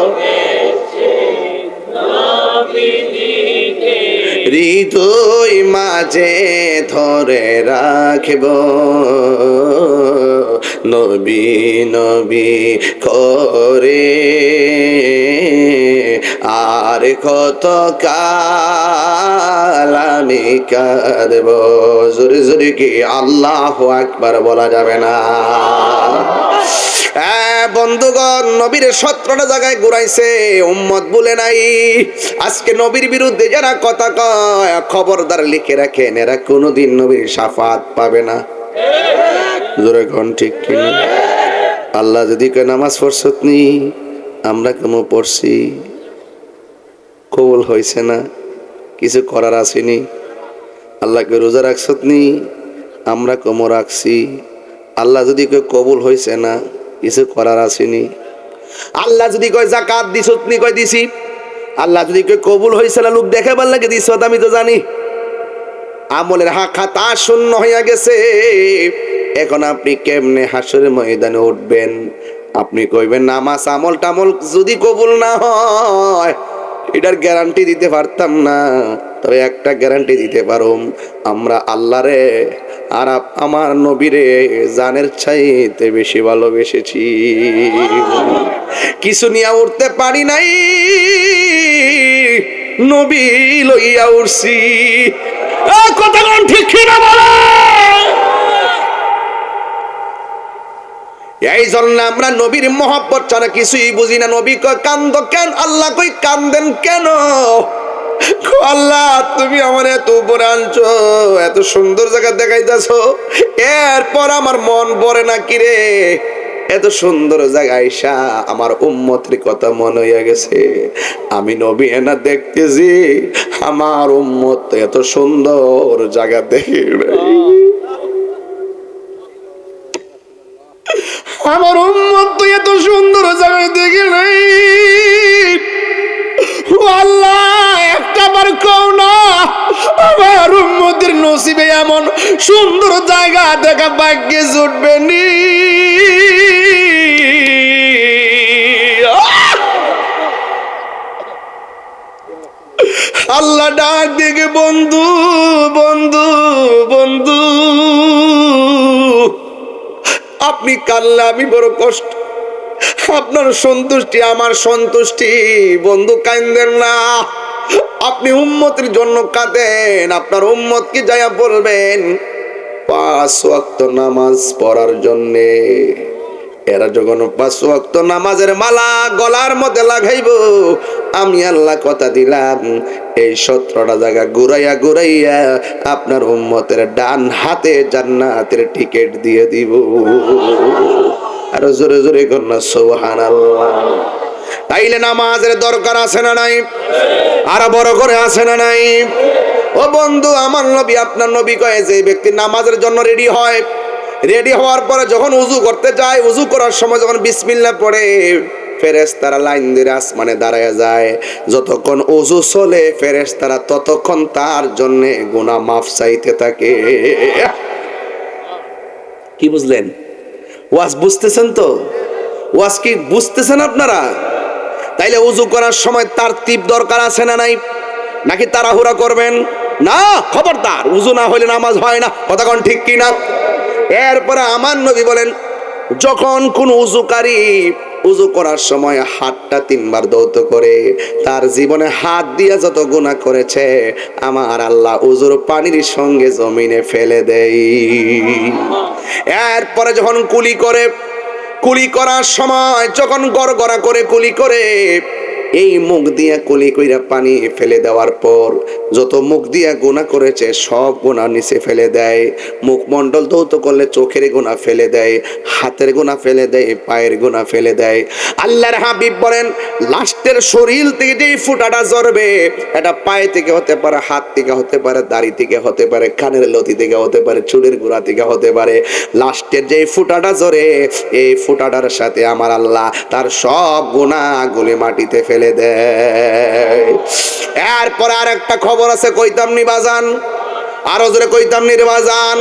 হৃদয় মাঝে ধরে রাখব, নবী নবী করে আর কত কাল আমি কাঁদব। জোরে জোরে কি আল্লাহু আকবার বলা যাবে না? বন্ধুগণ, নবীর 17টা জায়গায় ঘুরাইছে, উম্মত বলে নাই। আজকে নবীর বিরুদ্ধে যারা কথা কয়, খবরদার লিখে রাখেন, এরা কোনোদিন নবীর শাফাত পাবে না। জোরে কোন ঠিক কিনা? আল্লাহ যদি কয় নামাজ পড়ছত নি, আমরা কেন পড়ছি, কবুল হয়েছে না, কিছু করার আসেনি। আল্লাহকে রোজা রাখছত নি, আমরা কম রাখছি। আল্লাহ যদি কয় কবুল হয়েছে না, কিছু করার আসেনি। আল্লাহ যদি কয় যাকাত দিছত নি, কয় দিছি। আল্লাহ যদি কয় কবুল হয়েছে না, লোক দেখে ভাল লাগে দিছত, আমি তো জানি। আমলের খাতা শূন্য হইয়া গেছে। এখন আপনি কেমনে হাসরের ময়দানে উঠবেন? আপনি কইবেন নামাজ আমল টামল যদি কবুল না হয়, এটার গ্যারান্টি দিতে পারতাম না, তবে একটা গ্যারান্টি দিতে পারুম, আমরা আল্লাহরে আর আমার নবীরে জানের চাইতে বেশি ভালোবেসেছি। কিছু নিয়ে উঠতে পারি নাই, নবী লইয়া উঠছি। কথা কোন ঠিক না বলো? এই জন্য আমরা নবীর মহব্বত ছাড়া কিছুই বুঝি না। নবী কয় কান্দ কেন, আল্লাহ কই কান্দেন কেন? আল্লাহ তুমি আমার এত উপরে আনছো, এত সুন্দর জায়গা দেখাইতেছো, এরপর আমার মন ভরে না কিরে। এত সুন্দর জায়গা আইসা আমার উম্মতের কথা মনে হইয়া গেছে। আমি নবী এনা দেখতেছি, আমার উম্মত এত সুন্দর জায়গা দেখে নাই। আমার উম্মত তো এত সুন্দর জায়গায় দেখে নাই। আল্লাহ একটা বার কও না, আমার উম্মতের নসিবে এমন সুন্দর জায়গা দেখা ভাগ্যে জুটবে নি। আল্লাহ ডাক দিকে, বন্ধু বন্ধু বন্ধু, আপনি কাল্লা আমি বড় কষ্ট, আপনার সন্তুষ্টি আমার সন্তুষ্টি। বন্ধু কাঁদেন না, আপনি উম্মতের জন্য কাঁদেন। আপনার উম্মতকে যাইয়া বলবেন 5 ওয়াক্ত নামাজ পড়ার জন্যে। এরা যখন 5 ওয়াক্ত নামাজের মালা গলার মধ্যে লাগাইব, আমি আল্লাহ কথা দিলাম এই 17টা জায়গা ঘুরাইয়া ঘুরাইয়া আপনার উম্মতের ডান হাতে জান্নাতের টিকিট দিয়ে দিব। আর জোরে জোরে কন্যা সুবহানাল্লাহ। তাইলে নামাজের দরকার আছে না নাই? আর বড় করে আছে না নাই? ও বন্ধু, আমার নবী আপনার নবী কয় যে ব্যক্তি নামাজের জন্য রেডি হয়, রেডি হওয়ার পরে যখন উযু করতে যায়, উযু করার সময় যখন বিসমিল্লাহ পড়ে, ফেরেশতারা লাইন দিয়ে আসমানে দাঁড়ায় যায়। যতক্ষণ উযু চলে ফেরেশতারা ততক্ষণ তার জন্য গুনাহ মাফ চাইতে থাকে। কি বুঝলেন? ওয়াজ বুঝতেছেন তো? ওয়াজ কি বুঝতেছেন আপনারা? তাইলে উযু করার সময় তারতিব দরকার আছে না নাই? নাকি তাড়াহুড়া করবেন? না, খবরদার, উযু না হলে নামাজ হয় না। কথা কোন ঠিক কি না? এরপরে আমার নবী বলেন, যখন কোন উযুকারী উযু করার সময় হাতটা 3 বার ধৌত করে, তার জীবনে হাত দিয়া যত গুনাহ করেছে আমার আল্লাহ উযুর পানির সঙ্গে জমিনে ফেলে দেয়। এরপরে যখন কুলি করে, কুলি করার সময় যখন গড়গড়া করে কুলি করে, এই মুখ দিয়া কুলি কইরা পানি ফেলে দেওয়ার পর যত মুখ দিয়া গুনাহ করেছে সব গুনাহ নিচে ফেলে দেয়। মুখমণ্ডল ধৌত করলে চোখের গুনাহ ফেলে দেয়, হাতের গুনাহ ফেলে দেয়, পায়ের গুনাহ ফেলে দেয়। আল্লাহর হাবিব বলেন, লাস্টের শরীর থেকে যেই ফুটাটা ঝরবে, এটা পায়ে থেকে হতে পারে, হাত থেকে হতে পারে, দাড়ি থেকে হতে পারে, কানের লতি থেকে হতে পারে, চুলের গোড়া থেকে হতে পারে। লাস্টের যেই ফুটাটা ঝরে, এই ফুটাটার সাথে আমার আল্লাহ তার সব গুনাহগুলি মাটিতে ফেলে দেয়। এরপরে আর একটা খবর আছে, কইতাম নি বাজান? আরো জোরে কইতাম নি রে বাজান?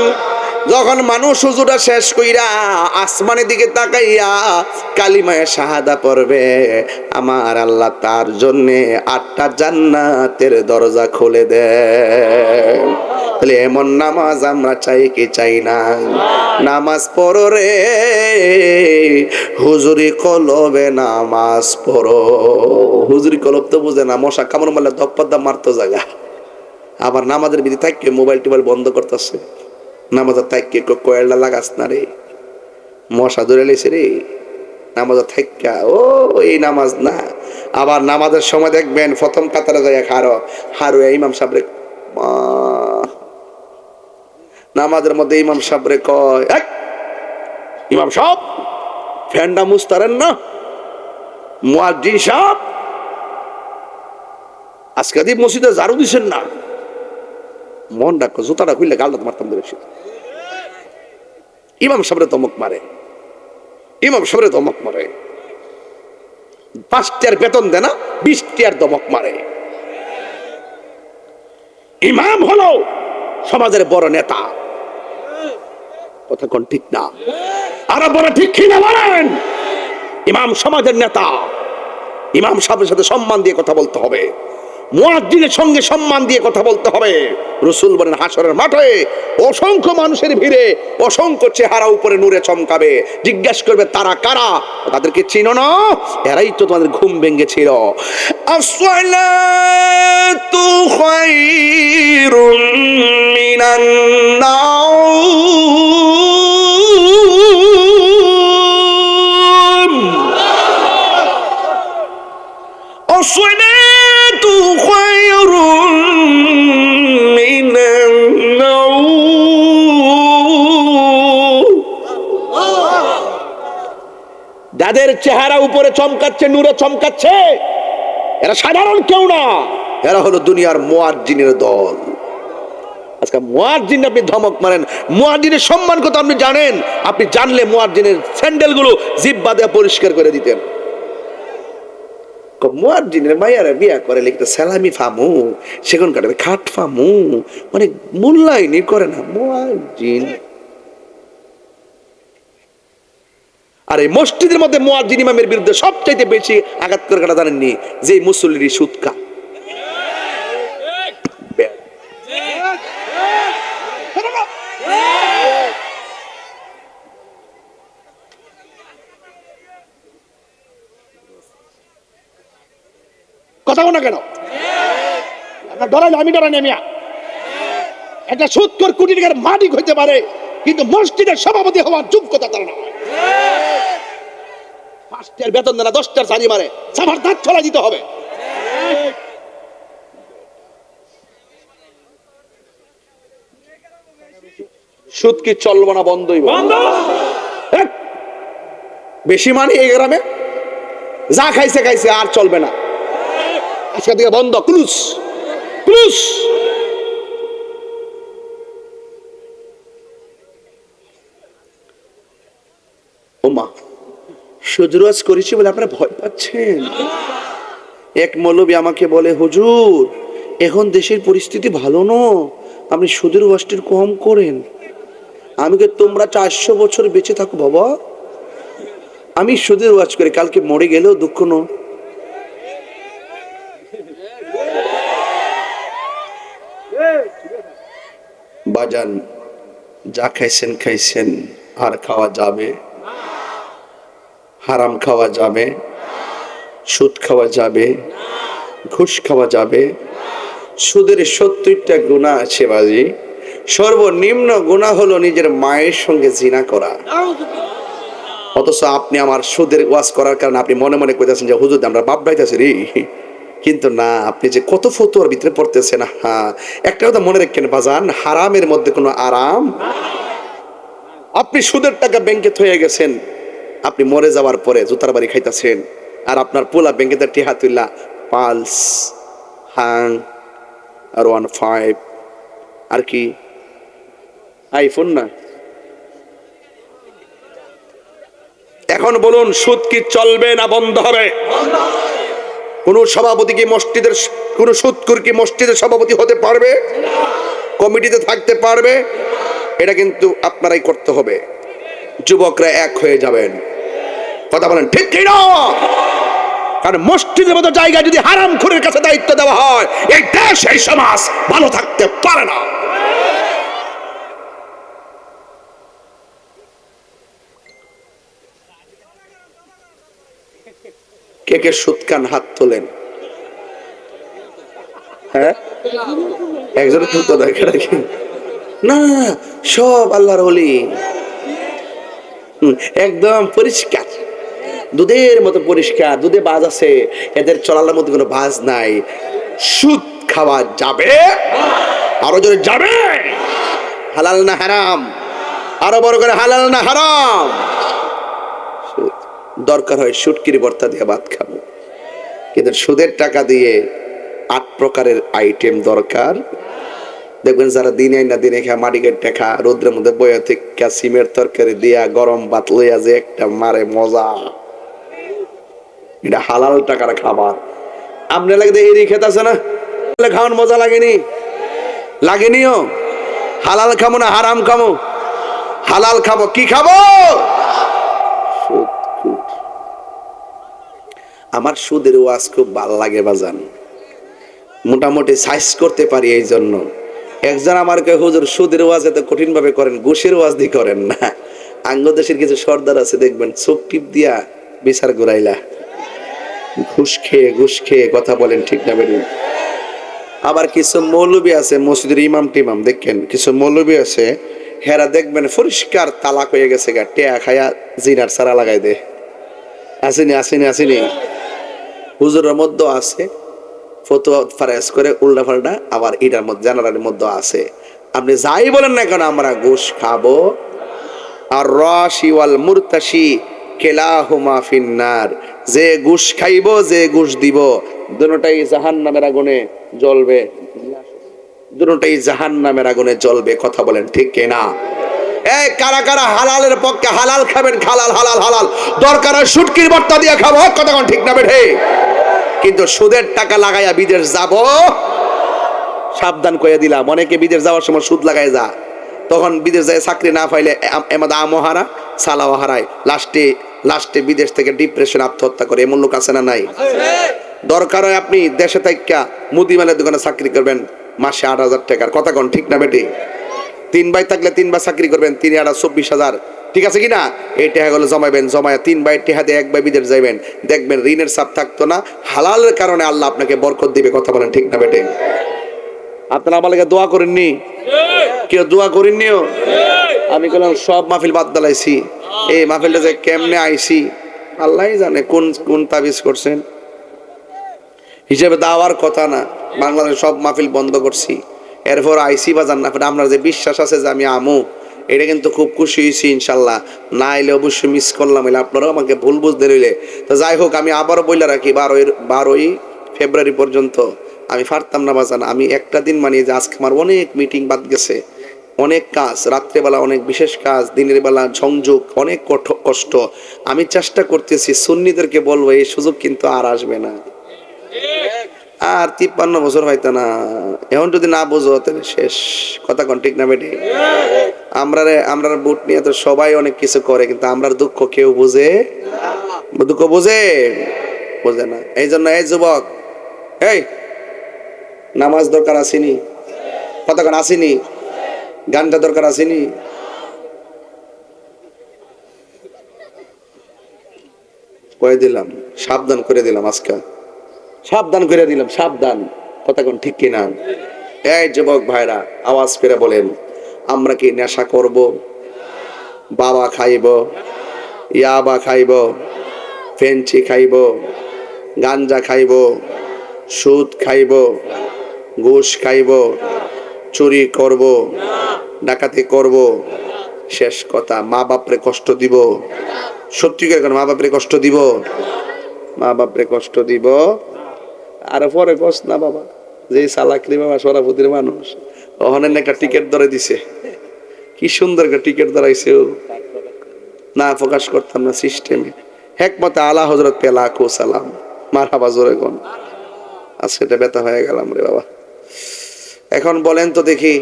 যখন মানুষ উযুটা শেষ কইরা আসমানের দিকে তাকাইয়া কালিমায়ে শাহাদা পড়বে, আমার আল্লাহ তার জন্য 8টা জান্নাতের দরজা খুলে দেয়। তাহলে এমন নামাজ আমরা চাই কি চাই না? নামাজ পড়ো রে হুজুরি কলবে, নামাজ পড়ো। হুজুরি কলব তো বুঝে না, মশা কামড় মারলে দপ্পদা মারতো জায়গা। আবার নামাজের বিধি থাকে মোবাইল টোবাইল বন্ধ করতেছে, নামাজের থাকে কয়েলটা লাগাস না রে, মশা ধরে লেছে রে। নামাজের থাকা ও এই নামাজ না। আবার নামাজের সময় দেখবেন প্রথম কাতারে যায় হারো ইমাম সাহেব রে, নামাজের মধ্যে ইমাম সাহেব রে কয়, ইমাম সাহেব ফ্যানটা মুস্তারেন না, মুয়াজ্জিন সাহেব আজকে দি মসজিদে ঝাড়ু দিছেন না। মন ডাক জুতাটা খুললে গালটা মারতাম বেশি। ইমাম সাহেবরে ধমক মারে, ইমাম সাহেবরে ধমক মারে। 5 টাকার বেতন দেয় না, 20 টাকার ধমক মারে। ইমাম হলো সমাজের বড় নেতা। কথা কোন ঠিক না? আরো বড় ঠিক কি না বলেন? ইমাম সমাজের নেতা। ইমাম সাহেবের সাথে সম্মান দিয়ে কথা বলতে হবে, মুয়াজ্জিনের সঙ্গে সম্মান দিয়ে কথা বলতে হবে। রাসূল বলেন, হাসরের মাঠে অসংখ্য মানুষের ভিড়ে অসংখ্য চেহারা উপরে নূরে চমকাবে। জিজ্ঞাসা করবে তারা কারা? তাদেরকে চিনো না? এরাই তো তোমাদের ঘুম ভেঙেছিল। আসসালাতু খায়রুম মিনান নাওম। আসসালাতু খায়রুম যাদের চেহারা উপরে চমকাচ্ছে, নূরে চমকাচ্ছে, এরা সাধারণ কেউ না, এরা হলো দুনিয়ার মুয়াজ্জিনের দল। আজকে মুয়াজ্জিন আপনি ধমক মারেন, মুয়াজ্জিনের সম্মান কত আপনি জানেন? আপনি জানলে মুয়াজ্জিনের স্যান্ডেল গুলো জিহ্বা দিয়ে পরিষ্কার করে দিতেন। মুয়াজ্জিনের মাইয়ারা বিয়া করে লিখতে সালামি ফামু, সেগুন কাটবে খাট ফামু, মানে মূল্যায়নই করে না মুয়াজ্জিন। আর এই মসজিদের মধ্যে মুয়াজ্জিন ইমামের বিরুদ্ধে সবচাইতে বেশি আঘাত করে কাটা জানেননি? যে মুসল্লির সুদকা। কথা বলো না কেন? আপনার ডরাই, আমি ডরাই না মিয়া। একটা সুদখোর কোটি টাকার মালিক হইতে পারে, কিন্তু মসজিদের সভাপতি হওয়ার যোগ্যতা তার না। 5টার বেতন দেনা 10টার চালি মারে, সাফার দাঁত ছড়া দিতে হবে। সুদ কি চলবো না বন্ধই বন্ধ? বেশি মানে এই গ্রামে যা খাইছে খাইছে, আর চলবে না। আজকে থেকে বন্ধ, ক্লুজ ক্লুজ। ওমা সুজরাজ করেছি বলে আপনারা ভয় পাচ্ছেন? এক মৌলবী আমাকে বলে, হুজুর এখন দেশের পরিস্থিতি ভালো না, আপনি সুদের ওয়াজটা কম করেন। আমি কে তোমরা 400 বছর বেঁচে থাকো বাবা, আমি সুদের ওয়াজ করি, কালকে মরে গেলেও দুঃখ ন। বাজান যা খাইছেন খাইছেন, আর খাওয়া যাবে? হারাম খাওয়া যাবে? সুদ খাওয়া যাবে? ঘুষ খাওয়া যাবে? সুদের 70টা গুনাহ আছে বাজি। সর্বনিম্ন গুনাহ হলো নিজের মায়ের সঙ্গে জিনা করা। অথচ আপনি আমার সুদের ওয়াজ করার কারণে আপনি মনে মনে কইতাছেন যে হুজুর আমরা বাপ বাইতেছি রে, কিন্তু না, আপনি যে কত ফতোয়ার ভিতরে পড়তেছেন। হ্যাঁ, একটা কথা মনে রাখেন বাজান, হারামের মধ্যে কোনো আরাম। আপনি সুদের টাকা ব্যাংকে থয়ে গেছেন, আপনি মরে যাওয়ার পরে জুতার বাড়ি খাইতেছেন, আর আপনার পোলা ব্যাংকে তার টিহা তুল্লা পালস, হাং, আর 15, আর কি আইফোন না। এখন বলুন, সুদ কি চলবে না বন্ধ হবে? কোন সভাপতি কি মসজিদের, কোন সুদখোর কি মসজিদের সভাপতি হতে পারবে? কমিটিতে থাকতে পারবে? এটা কিন্তু আপনারাই করতে হবে। যুবকরা এক হয়ে যাবেন, কথা বলেন ঠিক কি না? কারণ মসজিদের মতো জায়গায় যদি হারামখোরের কাছে দায়িত্ব দেওয়া হয়, এই দেশ এই সমাজ ভালো থাকতে পারে না। কে কে সুদ খান হাত তোলেন? হ্যাঁ, একজন তো দেখে রাখি না, সব আল্লাহর ওলি, একদম পরিষ্কার, দুধের মতো পরিষ্কার। দুধে বাজ আছে, এদের চলার মধ্যে কোনো বাজ নাই। সুদ খাওয়া যাবে? আরো জোরে যাবে? হালাল না হারাম? আরো বড় করে হালাল না হারাম? দরকার হয় শুটকির ভর্তা দিয়ে ভাত খাবো, কিন্তু সুদের টাকা দিয়ে 8 প্রকারের আইটেম দরকার। দেখবেন যারা দিনে না দিনে খা মাটিকের টেকা রোদ্রের মধ্যে বইয়া থেকে সিমের তরকারি দিয়া গরম ভাত লইয়া যে একটা মারে মজা, এটা হালাল টাকার খাবার। আপনার লাগে এরি খেতে আছে না, খাওয়ার মজা লাগেনি? লাগেনিও? হালাল খাবো না হারাম খাবো? হালাল খাবো। কি খাবো? আমার সুদের ওয়াজ খুব ভালো লাগে বাজান, মোটামুটি সাইজ করতে পারি। এই জন্য একজন আমার কে হুজুর সুদের ওয়াজ এত কঠিন ভাবে করেন, ঘুষের ওয়াজ দিয়ে করেন না। আঙ্গদেশের কিছু সর্দার আছে দেখবেন চোখ টিপ দিয়া বিচার ঘুরাইলা, ঘুষ খেয়ে কথা বলেন ঠিক না বেরিয়ে। আবার কিছু মৌলবী আছে, মসজিদের ইমাম টিমাম দেখেন, কিছু মৌলবী আছে হেরা দেখবেন পরিষ্কার তালাক হয়ে গেছে গা, টেয়া খায়া জিনার সারা লাগাই দে। আসেনি আসেনি আসেনি? হুজুরের মধ্যে আছে ফতোয়া ফারেজ করে উল্টা পাল্টা, আবার এটার মধ্যে জানালার মধ্যে আছে। আপনি যাই বলেন না কেন, আমরা ঘুষ খাবো। আর রাশি ওয়াল মুরতাশি, কেলাহুমা ফিন্নার, যে ঘুষ খাইব যে ঘুষ দিব দুটোটাই জাহান্নামের আগুনে জ্বলবে, দুটোটাই জাহান্নামের আগুনে জ্বলবে। কথা বলেন ঠিক কিনা? এই কারা কারা হালালের পক্ষে? হালাল খাবেন, হালাল হালাল হালাল, দরকার হয় শুটকির ভর্তা দিয়ে খাবো, কথা কোন ঠিক না বেঠে? কিন্তু সুদের টাকা লাগাইয়া বিদেশ যাব, সাবধান করে দিলাম। অনেকে বিদেশ যাওয়ার সময় সুদ লাগাই যা, তখন বিদেশ যায় চাকরি না পাইলে এমাদা আমও হারা সালাও হারায়, লাস্টে বিদেশ থেকে ডিপ্রেশন আত্মহত্যা করে। এমন লোক আছে না নাই? দরকার হয় আপনি দেশে থাইকা মুদিমালের দোকানে চাকরি করবেন, মাসে 8,000 টাকার, কথা কোন ঠিক না বেটি? 3 ভাই থাকলে 3 বার চাকরি করবেন, 3 8 24,000, ঠিক আছে কিনা? এই টাকাগুলো জমাইবেন, জমায়া 3 ভাই টাকা দিয়ে 1 ভাই বিদেশ যাইবেন, দেখবেন ঋণের চাপ থাকতো না। হালালের কারণে আল্লাহ আপনাকে বরকত দিবে। কথা বলেন ঠিক না বেটি? আপনারা আমার লাগে দোয়া করেননি? কেউ দোয়া করেননিও? আমি বললাম সব মাহফিল বাদ দালাইছি, এই মাহফিলটা যে কেমনে আইছি আল্লাহই জানে, কোন কোন তাবিজ করছেন। হিসেবে দেওয়ার কথা না, বাংলাদেশ সব মাহফিল বন্ধ করছি, এরপর আইসি বা জান্নাত। আপনার যে বিশ্বাস আছে যে আমি আমু, এটা কিন্তু খুব খুশি হয়েছি ইনশাল্লাহ। না এলে অবশ্যই মিস করলাম, এলে আপনারাও আমাকে ভুল বুঝতে রইলে। তো যাই হোক, আমি আবারও বলে রাখি, 12ই ফেব্রুয়ারি পর্যন্ত আমি পারতাম না বাজান। আমি একটা দিন মানিয়ে যে আজকে আমার অনেক মিটিং বাদ গেছে, অনেক কাজ, রাত্রেবেলা অনেক বিশেষ কাজ, দিনের বেলা সংযোগ, অনেক কষ্ট। আমি চেষ্টা করতেছি সুন্নিদেরকে বলবো এই সুযোগ কিন্তু আর আসবে না, আর 53 বছর হয়তো না। এখন যদি না বুঝো তাহলে শেষ। কথা কোন ঠিক না বেটি? আমরা বুট নিয়ে তো সবাই অনেক কিছু করে, কিন্তু আমরা দুঃখ কেউ বুঝে? দুঃখ বোঝে না। এই জন্য এই যুবক, এই নামাজ দরকার আসেনি? কথা কোন আসেনি? গানটা দরকার আসেনি? কয়ে দিলাম, সাবধান করে দিলাম, আজকে সাবধান করে দিলাম, সাবধান। কথা কোন ঠিক কিনা? এই যুবক ভাইরা আওয়াজ করে বলেন, আমরা কি নেশা করব? বাবা খাইব, ইয়াবা খাইব, ফেঞ্চি খাইব, গাঞ্জা খাইব, সুদ খাইব, ঘুষ খাইব, চুরি করব, ডাকাতি করব, শেষ কথা মা বাপরে কষ্ট দিব? সত্যি করে মা বাপরে কষ্ট দিব? মা বাপরে কষ্ট দিব? আর পরে কস না বাবা, যে সালাকরি বাবা সরাফতির মানুষ, ওখানে একটা টিকিট ধরে দিছে, কি সুন্দর একটা টিকিট ধরাইছে, না প্রকাশ করতাম না সিস্টেমে। হেকমতে আলা হযরত পে লাখো সালাম, মারহাবা জোরে কোন। আজকে এটা ব্যথা হয়ে গেলাম রে বাবা। এখন বলেন তো দেখি,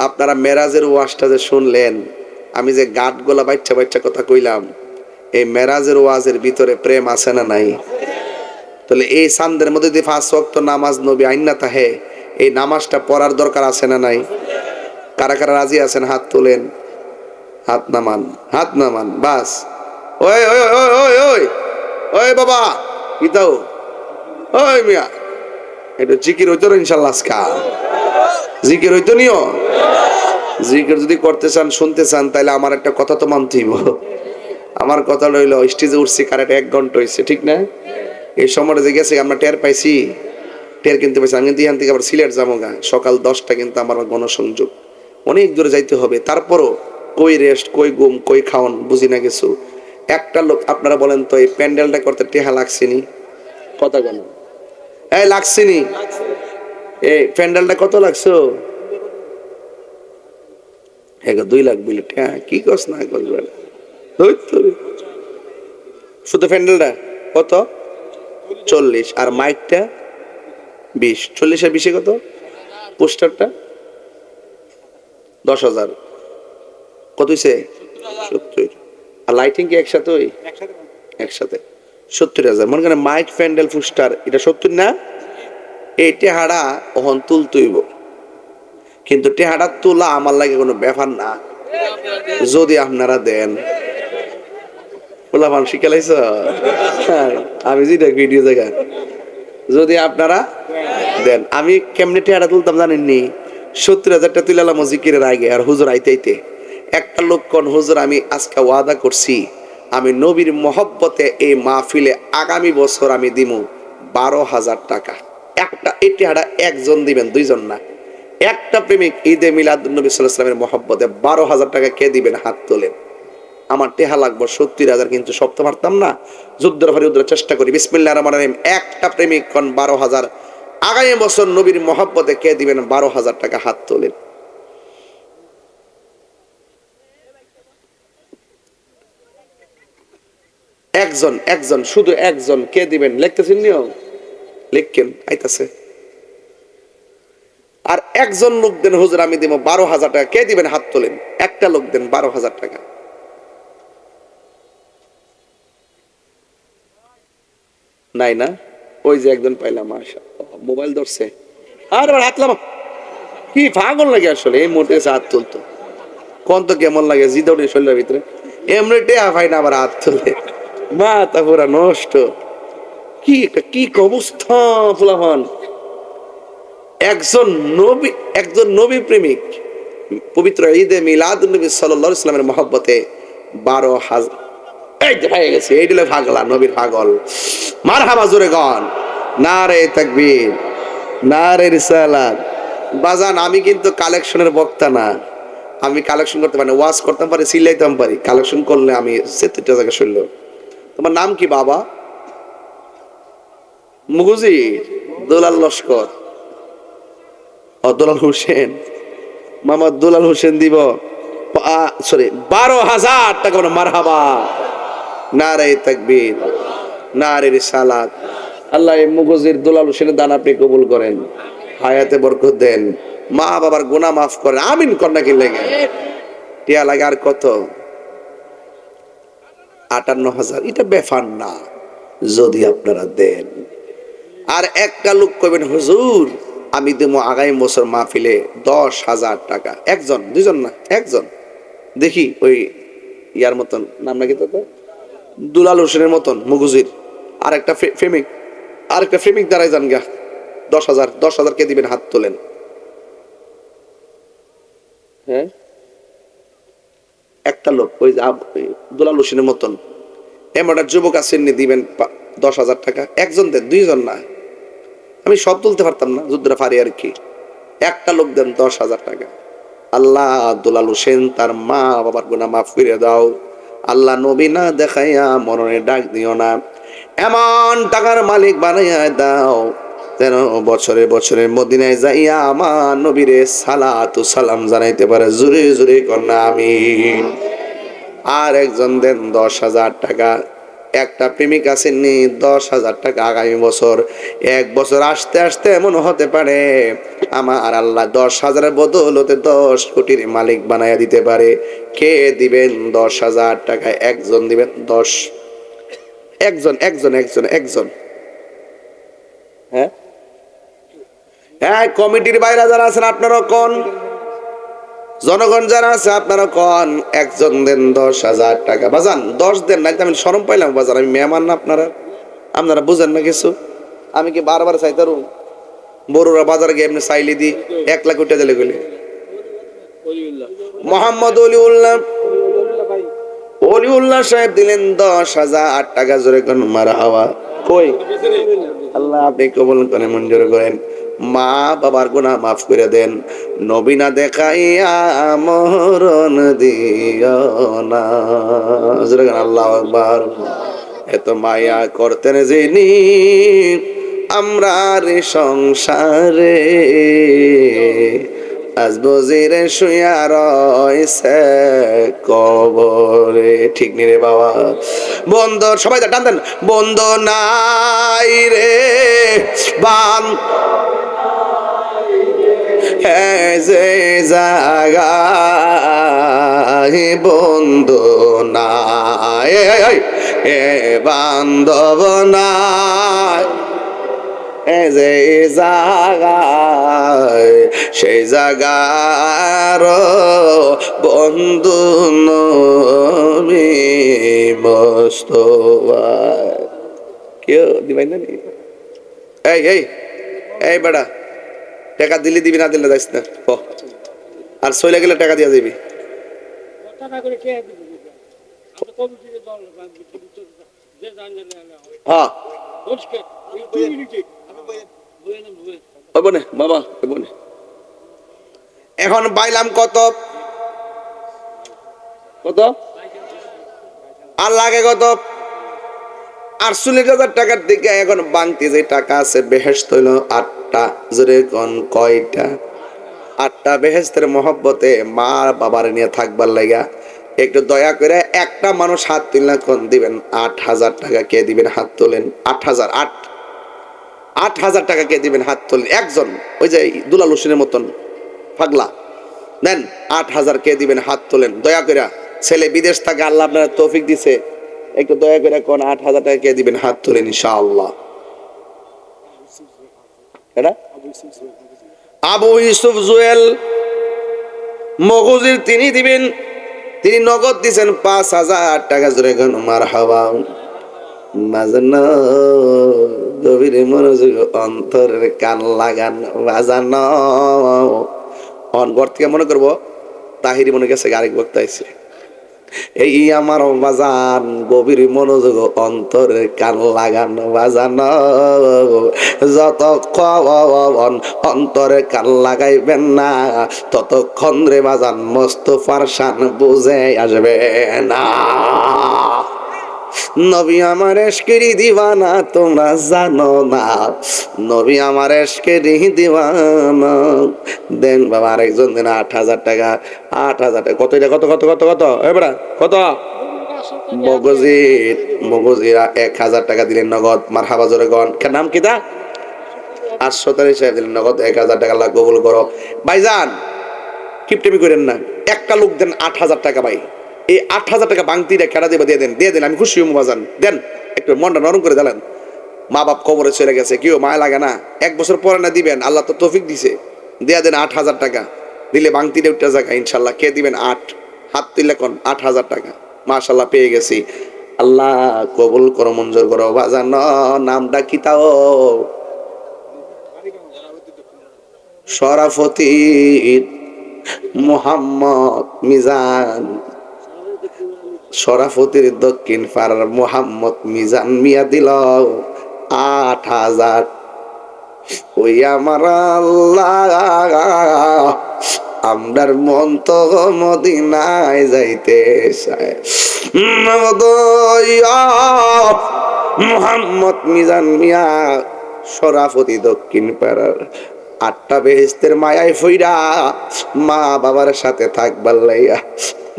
আপনারা মেরাজের ওয়াজটা যে শুনলেন, আমি যে গাটগোলা বাচ্চা কথা কইলাম, এই মেরাজের ওয়াজের ভিতরে প্রেম আছে না নাই? তাহলে এই চাঁদের মধ্যে যদি 5 ওয়াক্ত নামাজ নবী আইনা তাহে, এই নামাজটা পড়ার দরকার আছে না নাই? কারা কারা রাজি আছেন হাত তোলেন, হাত নামান, হাত নামান, বাস। ওই ওই ওই ওই ওই ওই বাবা কি দাও, ওই মিয়া এটা জিকির হইতো না ইনশাল্লাহ। আজকা জিকির হইতো নিও। জিকির যদি করতে চান, শুনতে চান, তাহলে আমার একটা কথা তো মানতেই। আমার কথা রইল, স্টেজে উঠছি কারেক্ট 1 ঘন্টা হয়েছে, ঠিক না? এই সময়টা যে গেছে আমরা টের পাইছি, টের কিনতে পাইছি। আমি কিন্তু এখান থেকে আবার সিলেট যাবো গা, সকাল 10টা কিন্তু আমার গণসংযোগ, অনেক দূরে যাইতে হবে। তারপরও কই রেস্ট, কই ঘুম, কই খাওন, বুঝি না কিছু। একটা লোক, আপনারা বলেন তো, এই প্যান্ডেলটা করতে টেহা লাগছিনি? কথা কেন? এই লাগছিনি? এই প্যান্ডেলটা কত লাগছো? 2 লাখ বলে টেহা কি কস না করবেন? শুধু প্যান্ডেলটা কত? 40, আর মাইকটা 20। 40 আর 20 কত? পোস্টারটা 10,000। কত হইছে? 70। আর লাইটিং কি একসাথে? একসাথে 70,000। মনে করেন মাইক, প্যান্ডেল, পোস্টার, এটা 70 না? এই টেহাড়া ওহন তুলতেইব, কিন্তু টেহাড়া তোলা আমার লাগে কোনো ব্যাপার না, যদি আপনারা দেন। পোলাপান শিখালাইছ? আমি যেটা ভিডিও জায়গা, যদি আপনারা দেন। আমি কেমনে টেহাড়া তুলতাম জানেননি? 70,000 টাকা তুলালাম জিকিরের আগে, আর হুজুর আইতে একটা লোক কোন, হুজুর আমি আজকে ওয়াদা করছি, আমি নবীর মহব্বতে এই মাহফিলে আগামী বছর আমি দিমু 12,000 টাকা। একটা এই টেহাড়া একজন দিবেন, 2 জন না। একটা প্রেমিক ঈদে মিলাদুন নবী সাল্লাল্লাহু আলাইহি ওয়াসাল্লামের মহব্বতে 12,000 টাকা কে দিবেন? হাত তোলেন। আমার টেহা লাগবে 70,000, কিন্তু সব তো পারতাম না। যুদ্ধের ভারি উদ্ধার চেষ্টা করি। বিসমিল্লাহির রহমানির রহিম। একটা প্রেমিক কোন 12,000, আগামী বছর নবীর মহব্বতে কে দিবেন 12,000 টাকা? হাত তোলেন। একজন, একজন, শুধু একজন, কে দিবেন? লিখতেছেন নিও, লিখেন, আইতাছে। আর একজন লোক দেন, হুজুর আমি দিব 12,000 টাকা, কে দিবেন? হাত তোলেন। একটা লোক দেন 12,000 টাকা। নাই না? ওই যে একজন পাইলাম, মাশাআল্লাহ, মোবাইল ধরছে। আর এবার হাত লামা, কি পাগল লাগে আসলে এই মুহূর্তে হাত তুলতো। কোন তো কেমন লাগে জিদৌড়ি শরীরের ভিতরে, এমনি টেয়া ভাই না, আবার হাত তুলে, মাথা পুরা নষ্ট। কি একটা কি অবস্থা ফুলাফান। একজন নবী, একজন নবী প্রেমিক পবিত্র ঈদে মিলাদুন নবী সাল্লাল্লাহু আলাইহি ওয়াসাল্লামের মহব্বতে 12,000। এই যে হয়ে গেছে, এই দিলে পাগলা, নবীর পাগল। মারহাবা, জোরে গন, নারে তাকবীর, নারে রিসালাত। বাজান, আমি কিন্তু কালেকশনের বক্তা না। আমি কালেকশন করতে পারি না, ওয়াজ করতে পারি, সিলাইতাম পারি, কালেকশন করলে আমি 70টা জায়গা শুনল। তোমার নাম কি বাবা? মুগুজি, দুলাল লস্কর, দুলাল হোসেন, মোহাম্মদ দুলাল হোসেন দিব সরি 12,000 টাকা। মারহাবা, নারে তাকবীর, নারে রিসালাত। আল্লাহ এই মুগুজির দুলাল হোসেনের দান আপনি কবুল করেন, হায়াতে বরকত দেন, মা বাবার গুনাহ মাফ করেন, আমিন কর। নাকি লেগে টিয়া লাগে আর কত? 58,000। এটা ব্যাপার না যদি আপনারা দেন। আর একটা লোক কইবেন, হুজুর আমি দেবো আগামী বছর মাহফিলে 10,000 টাকা। একজন, দুইজন না, একজন। দেখি ওই ইয়ার মতন নাম নাকি তো, দুলাল হোসেনের মতন মুগুজির আরেকটা প্রেমিক, আরেকটা প্রেমিক দ্বারাই যান গা। 10,000, 10,000 কে দিবেন? হাত তোলেন। হ্যাঁ, একটা লোক ওই দুলাল হোসেনের মতন এমন একটা যুবক আছেন, দিবেন 10,000 টাকা। একজন দেন, দুইজন না। আমি সব তুলতে পারতাম না, যুদ্ধটা পারি আর কি। একটা লোক দেন 10,000 টাকা। আল্লাহ দুলাল হোসেন তার মা বাবার গুনাহ মাফ করে দাও। আল্লাহ নবী না দেখাইয়া মরণে ডাক দিও না, এমন টাকার মালিক বানাইয়া দাও যেন বছরে বছরে মদিনায় যাইয়া আমার নবীরে সালাতু সালাম জানাইতে পারে। জোরে জোরে কন্যা আমিন। আর একজন দেন 10,000 টাকা। একটা প্রেমিক আসেননি, 10,000 টাকা। আগামী বছর, এক বছর আসতে আসতে এমন হতে পারে আমার আল্লাহ 10,000-এর বদৌলতে 10 কোটির মালিক বানাইয়া দিতে পারে। কে দিবেন 10,000 টাকা? একজন দিবেন। 10, একজন, একজন, একজন, একজন। হ্যাঁ, হ্যাঁ, কমিটির বাইরে যারা আছেন আপনারা কোন, জনগণ যারা আছে আপনারা কোন, একজন দেন 10,000 টাকা। বাজান 10 দেন, নাই আমি শরম পাইলাম বাজান, আমি মেহমান না আপনারা, আপনারা বুঝেন না কিছু। আমি কি বারবার চাইতারু? বড়রা বাজারে গিয়ে এমনি চাইলে দি 1 লাখ উঠে দিলে গেলে। মোহাম্মদ অলিউল্লাহ, অলিউল্লাহ সাহেব দিলেন 10,000 টাকা। জোরে কোন মারহাবা। কই আল্লাহ আপনি কবুল করেন, মঞ্জুর করেন। মা বাবার গুনাহ মাফ করে দেন, নবী না দেখাইয়া মরণ দিও না। জোরে কোন আল্লাহু আকবার। এত মায়া করতেন যিনি আমরার সংসারে, আজ বজিরে শুয়া রইছে কবরে। ঠিক নি রে বাবা? বন্ধ, সবাই টান দেন। বন্ধ নাই রে বান যে জাগায় বন্ধু নাই, এ বান্ধব নাই, যে জাগায় সেই জাগার বন্ধু নবী মুস্তাফা। কেউ দিবেন না? এই এই এই বেটা, টাকা দিলি দিবি, না দিলে যাইস না। আর সইলে গেলে টাকা দিয়া দিবি। হ্যাঁ, বাবা এখন পাইলাম কত? কত? আর লাগে কত? 48,000 টাকার দিকে এখন বাংতি যে টাকা আছে বেহেশত হইল 8টা। জোরে কোন কয়টা? 8টা। বেহেশতের মহব্বতে মা বাবার নিয়ে থাকবার লাগা একটু দয়া করে একটা মানুষ হাত তুলনা কোন দিবেন 8,000 টাকা। কে দিবেন হাত তোলেন? 8,000। 8,000 টাকা কে দিবেন হাত তোলেন? একজন, ওই যে দুলাল হোসেনের মতন পাগলা দেন। 8,000 কে দিবেন হাত তোলেন দয়া করে। ছেলে বিদেশ থেকে আল্লাহ আপনার তৌফিক দিছে, একটু দয়া করে কোন 8,000 টাকা কে দিবেন হাত তোলেন ইনশাআল্লাহ। এটা আবু ইউসুফ জুয়েল মগজির তিনি দিবেন, তিনি নগদ দিবেন 5,000 টাকা। জোরে কোন মারহাবা। বাজানো গভীর মনোযোগ অন্তরের কান লাগান বাজানো। ঘর থেকে মনে করবো তাহিরি মনে গেছে আরেক বক্তা আইছে। এই আমার বাজান গভীর মনোযোগ অন্তরের কান লাগান বাজানো। যতক্ষণ অন্তরে কান লাগাইবেন না ততক্ষণ রে বাজান মস্ত ফারসান বুঝে আসবে না। নবী আমার এশকেরি দিওয়ানা তোমরা জানো না, নবী আমার এশকেরি দিওয়ানা। দেন বাবা আরেকজন দেন 8,000 টাকা। 8,000 টাকা কত? এটা কত কত কত কত এবারে কত? মগজিরা 1,000 টাকা দিলেন নগদ। মারহাবা জোরে গন। নাম কি তা? 843 সাহেব দিলেন নগদ 1,000 টাকা। আল্লাহ কবুল করো। ভাইজান কিপটেমি করেন না, একটা লোক দেন 8,000 টাকা। ভাই এই 8,000 টাকা বাংতি কেটা দেবে দিয়ে দেন, দিয়ে দেন, আমি খুশি হবো বাজান। দেন একটু মনটা নরম করে দিলেন। মা বাপ কবরে চলে গেছে, কেউ মায়া লাগে না, 1 বছর পরে না দিবেন, আল্লাহ তো তৌফিক দিছে। দিয়ে দেন 8,000 টাকা, দিলে বাংতিটা উঠে যাক ইনশাল্লাহ। কে দিবেন? 8 হাত তুললে কোন 8,000 টাকা। মাশাল্লাহ পেয়ে গেছি। আল্লাহ কবুল করো, মঞ্জুর করো বাজান। নামটা কি তাও? শরাফতি মোহাম্মদ মিজান। শরাফতির দক্ষিণ পাড়ার মোহাম্মদ মিজান মিয়া দিল 8,000। ওই আমার আল্লাহ আমরার মন তো মদিনায় যাইতে চায়। মোহাম্মদ মিজান মিয়া শরাফতি দক্ষিণ পাড়ার 8টা বেহেশতের মায়ায় ফইরা মা বাবার সাথে থাকবার লাইয়া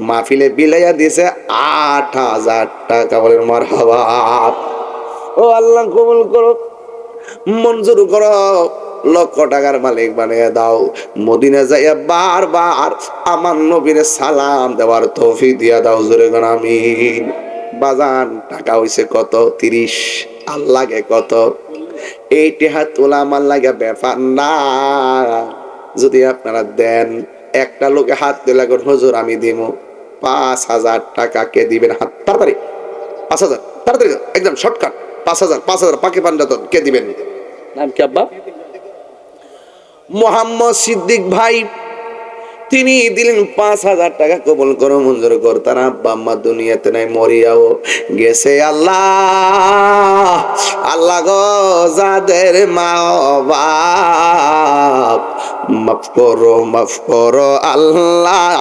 মাহফিলে বিলাইয়া দিছে 8,000 টাকা। বলেন মারহাবা। ও আল্লাহ কবুল করো, মঞ্জুর করো, লক্ষ টাকার মালিক বানিয়ে দাও। মদিনা যাইয়া বারবার আমার নবীর সালাম দেওয়ার তৌফিক দিয়া দাও। জোরে কোন আমিন। বাজান টাকা হইছে কত? 30। আর লাগে কত? এইটি হাত তোলা আমার লাগে ব্যাপার না। যদি আপনারা দেন, একটা লোকে হাত দিলে হুজুর আমি দিব 5,000 টাকা। কে দিবেন হাত? তাড়াতাড়ি 5,000 তাড়াতাড়ি একদম শর্টকাট। 5,000 পাকে পাঞ্জাতন। কে দিবেন? নাম কি আব্বা? মোহাম্মদ সিদ্দিক ভাই, তিনি দিলেন 5,000 টাকা। কবুল করো, মঞ্জুর কর। তার আব্বা আম্মা দুনিয়াতে নাই, মরিয়াও গেছে। আল্লাহ আল্লাহ গো যাদের মা বাপ মাফ করো আল্লাহ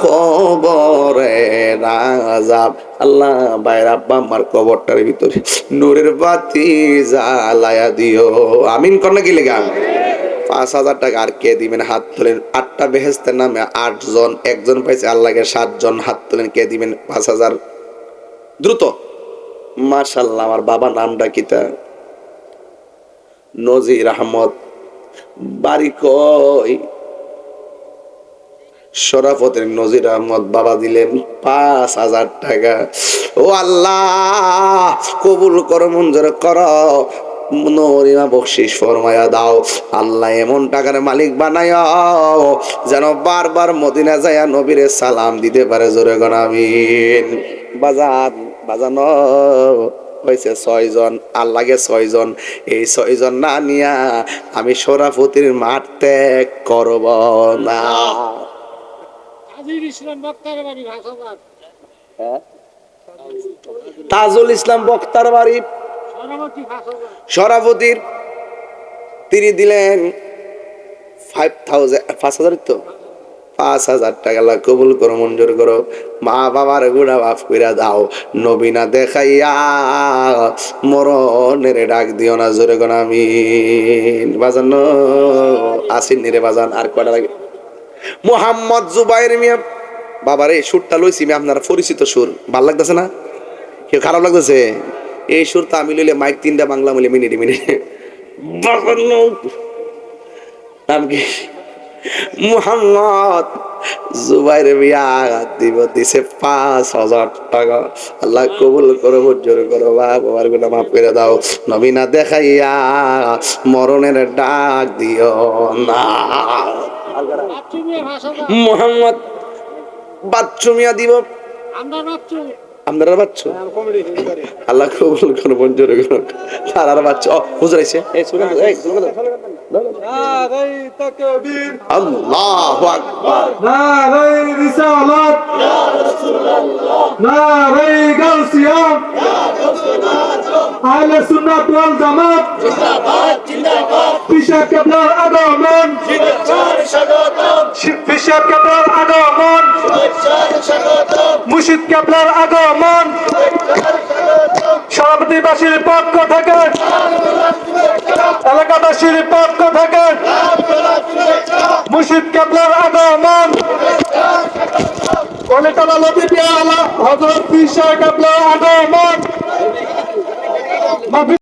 কবরে রাজাব। আল্লাহ বাইরে আব্বা আম্মার কবরটার ভিতরে নূরের বাতি জ্বালায়া দিও। আমিন কর না কি লেগা? 5,000 টাকা। আর কে দিবেন হাত তোলেন? 8টা বেহেশতের নামে 8 জন, একজন পাইছে আল্লাহকে 7 জন। হাত তোলেন কে দিবেন 5,000 দ্রুত। মাশাআল্লাহ। আমার বাবা নামটা কি তা? নজির আহমদ। বাড়ি কই? শরাফতের নজির আহমদ বাবা দিলেন 5,000 টাকা। ও আল্লাহ কবুল করো, মঞ্জুর করো, নরিমা বকশিস ফরমায়া দাও। আল্লাহ এমন টাকার মালিক বানাও যেন বারবার মদিনা যায়া নবীরে সালাম দিতে পারে। জোরে কোন আমিন। বাজানো হয়েছে 6 জন। আর লাগে 6 জন। এই 6 জন না নিয়া আমি শরাফতির মাঠ ত্যাগ করব না। তাজুল ইসলাম বক্তার বাড়ি শরাফতির, তিনি দিলেন 5,000 তো 5,000 টাকা আল্লাহ কবুল করো, মঞ্জুর করো। মা বাবার গুণা মাফ কইরা দাও। নবী না দেখাইয়া মরণের ডাক দিও না, জোরে কোন আমিন। বাজান আসিন রে বাজান, আর কয়টা লাগে? মোহাম্মদ জুবাইর মিয়া বাবারে, সুরটা লইছি আমি, আপনার পরিচিত সুর, ভাল লাগতেছে না? কেউ খারাপ লাগতেছে? এই সুরটা আমি লইলে মাইক 3টা বাংলা মিলে মিনিটে মিনিটে। নাম কি? মুহাম্মদ জুবাইর মিয়া দিব দিছে 5,000 টাকা। আল্লাহ কবুল করো, মঞ্জুর করো, বাবার গুনাহ মাফ করে দাও। নবী না দেখাইয়া মরণের ডাক দিও না। মুহাম্মদ বাচ্চু মিয়া দিব। আপনারা বাচ্চু আল্লাহ কবুল করো, মঞ্জুর করো। তারার বাচ্চা হুজুর আইছে, এই শুনে এই শুনে নারে তাকবীর, আল্লাহু আকবার, নারে রিসালাত, ইয়া রাসূলুল্লাহ, নারে গাউসিয়াত, ইয়া গাউসুনাত, আহলে সুন্নাত ওয়াল জামাত জিন্দাবাদ জিন্দাবাদ, পিশা কেবলার আগমন শুভেচ্ছার স্বাগতম, পিশা কেবলার আগমন শুভেচ্ছার স্বাগতম, মুর্শিদ কেবলার আগমন শুভেচ্ছার স্বাগতম, সভাপতিবাসীর পক্ষ থেকে, এলাকাবাসীর পক্ষ থেকে মুর্শিদ কেবলার আগমন, কলিকাতা লতিফিয়া আলা হযরত পীর সাহেব কেবলার আগমন।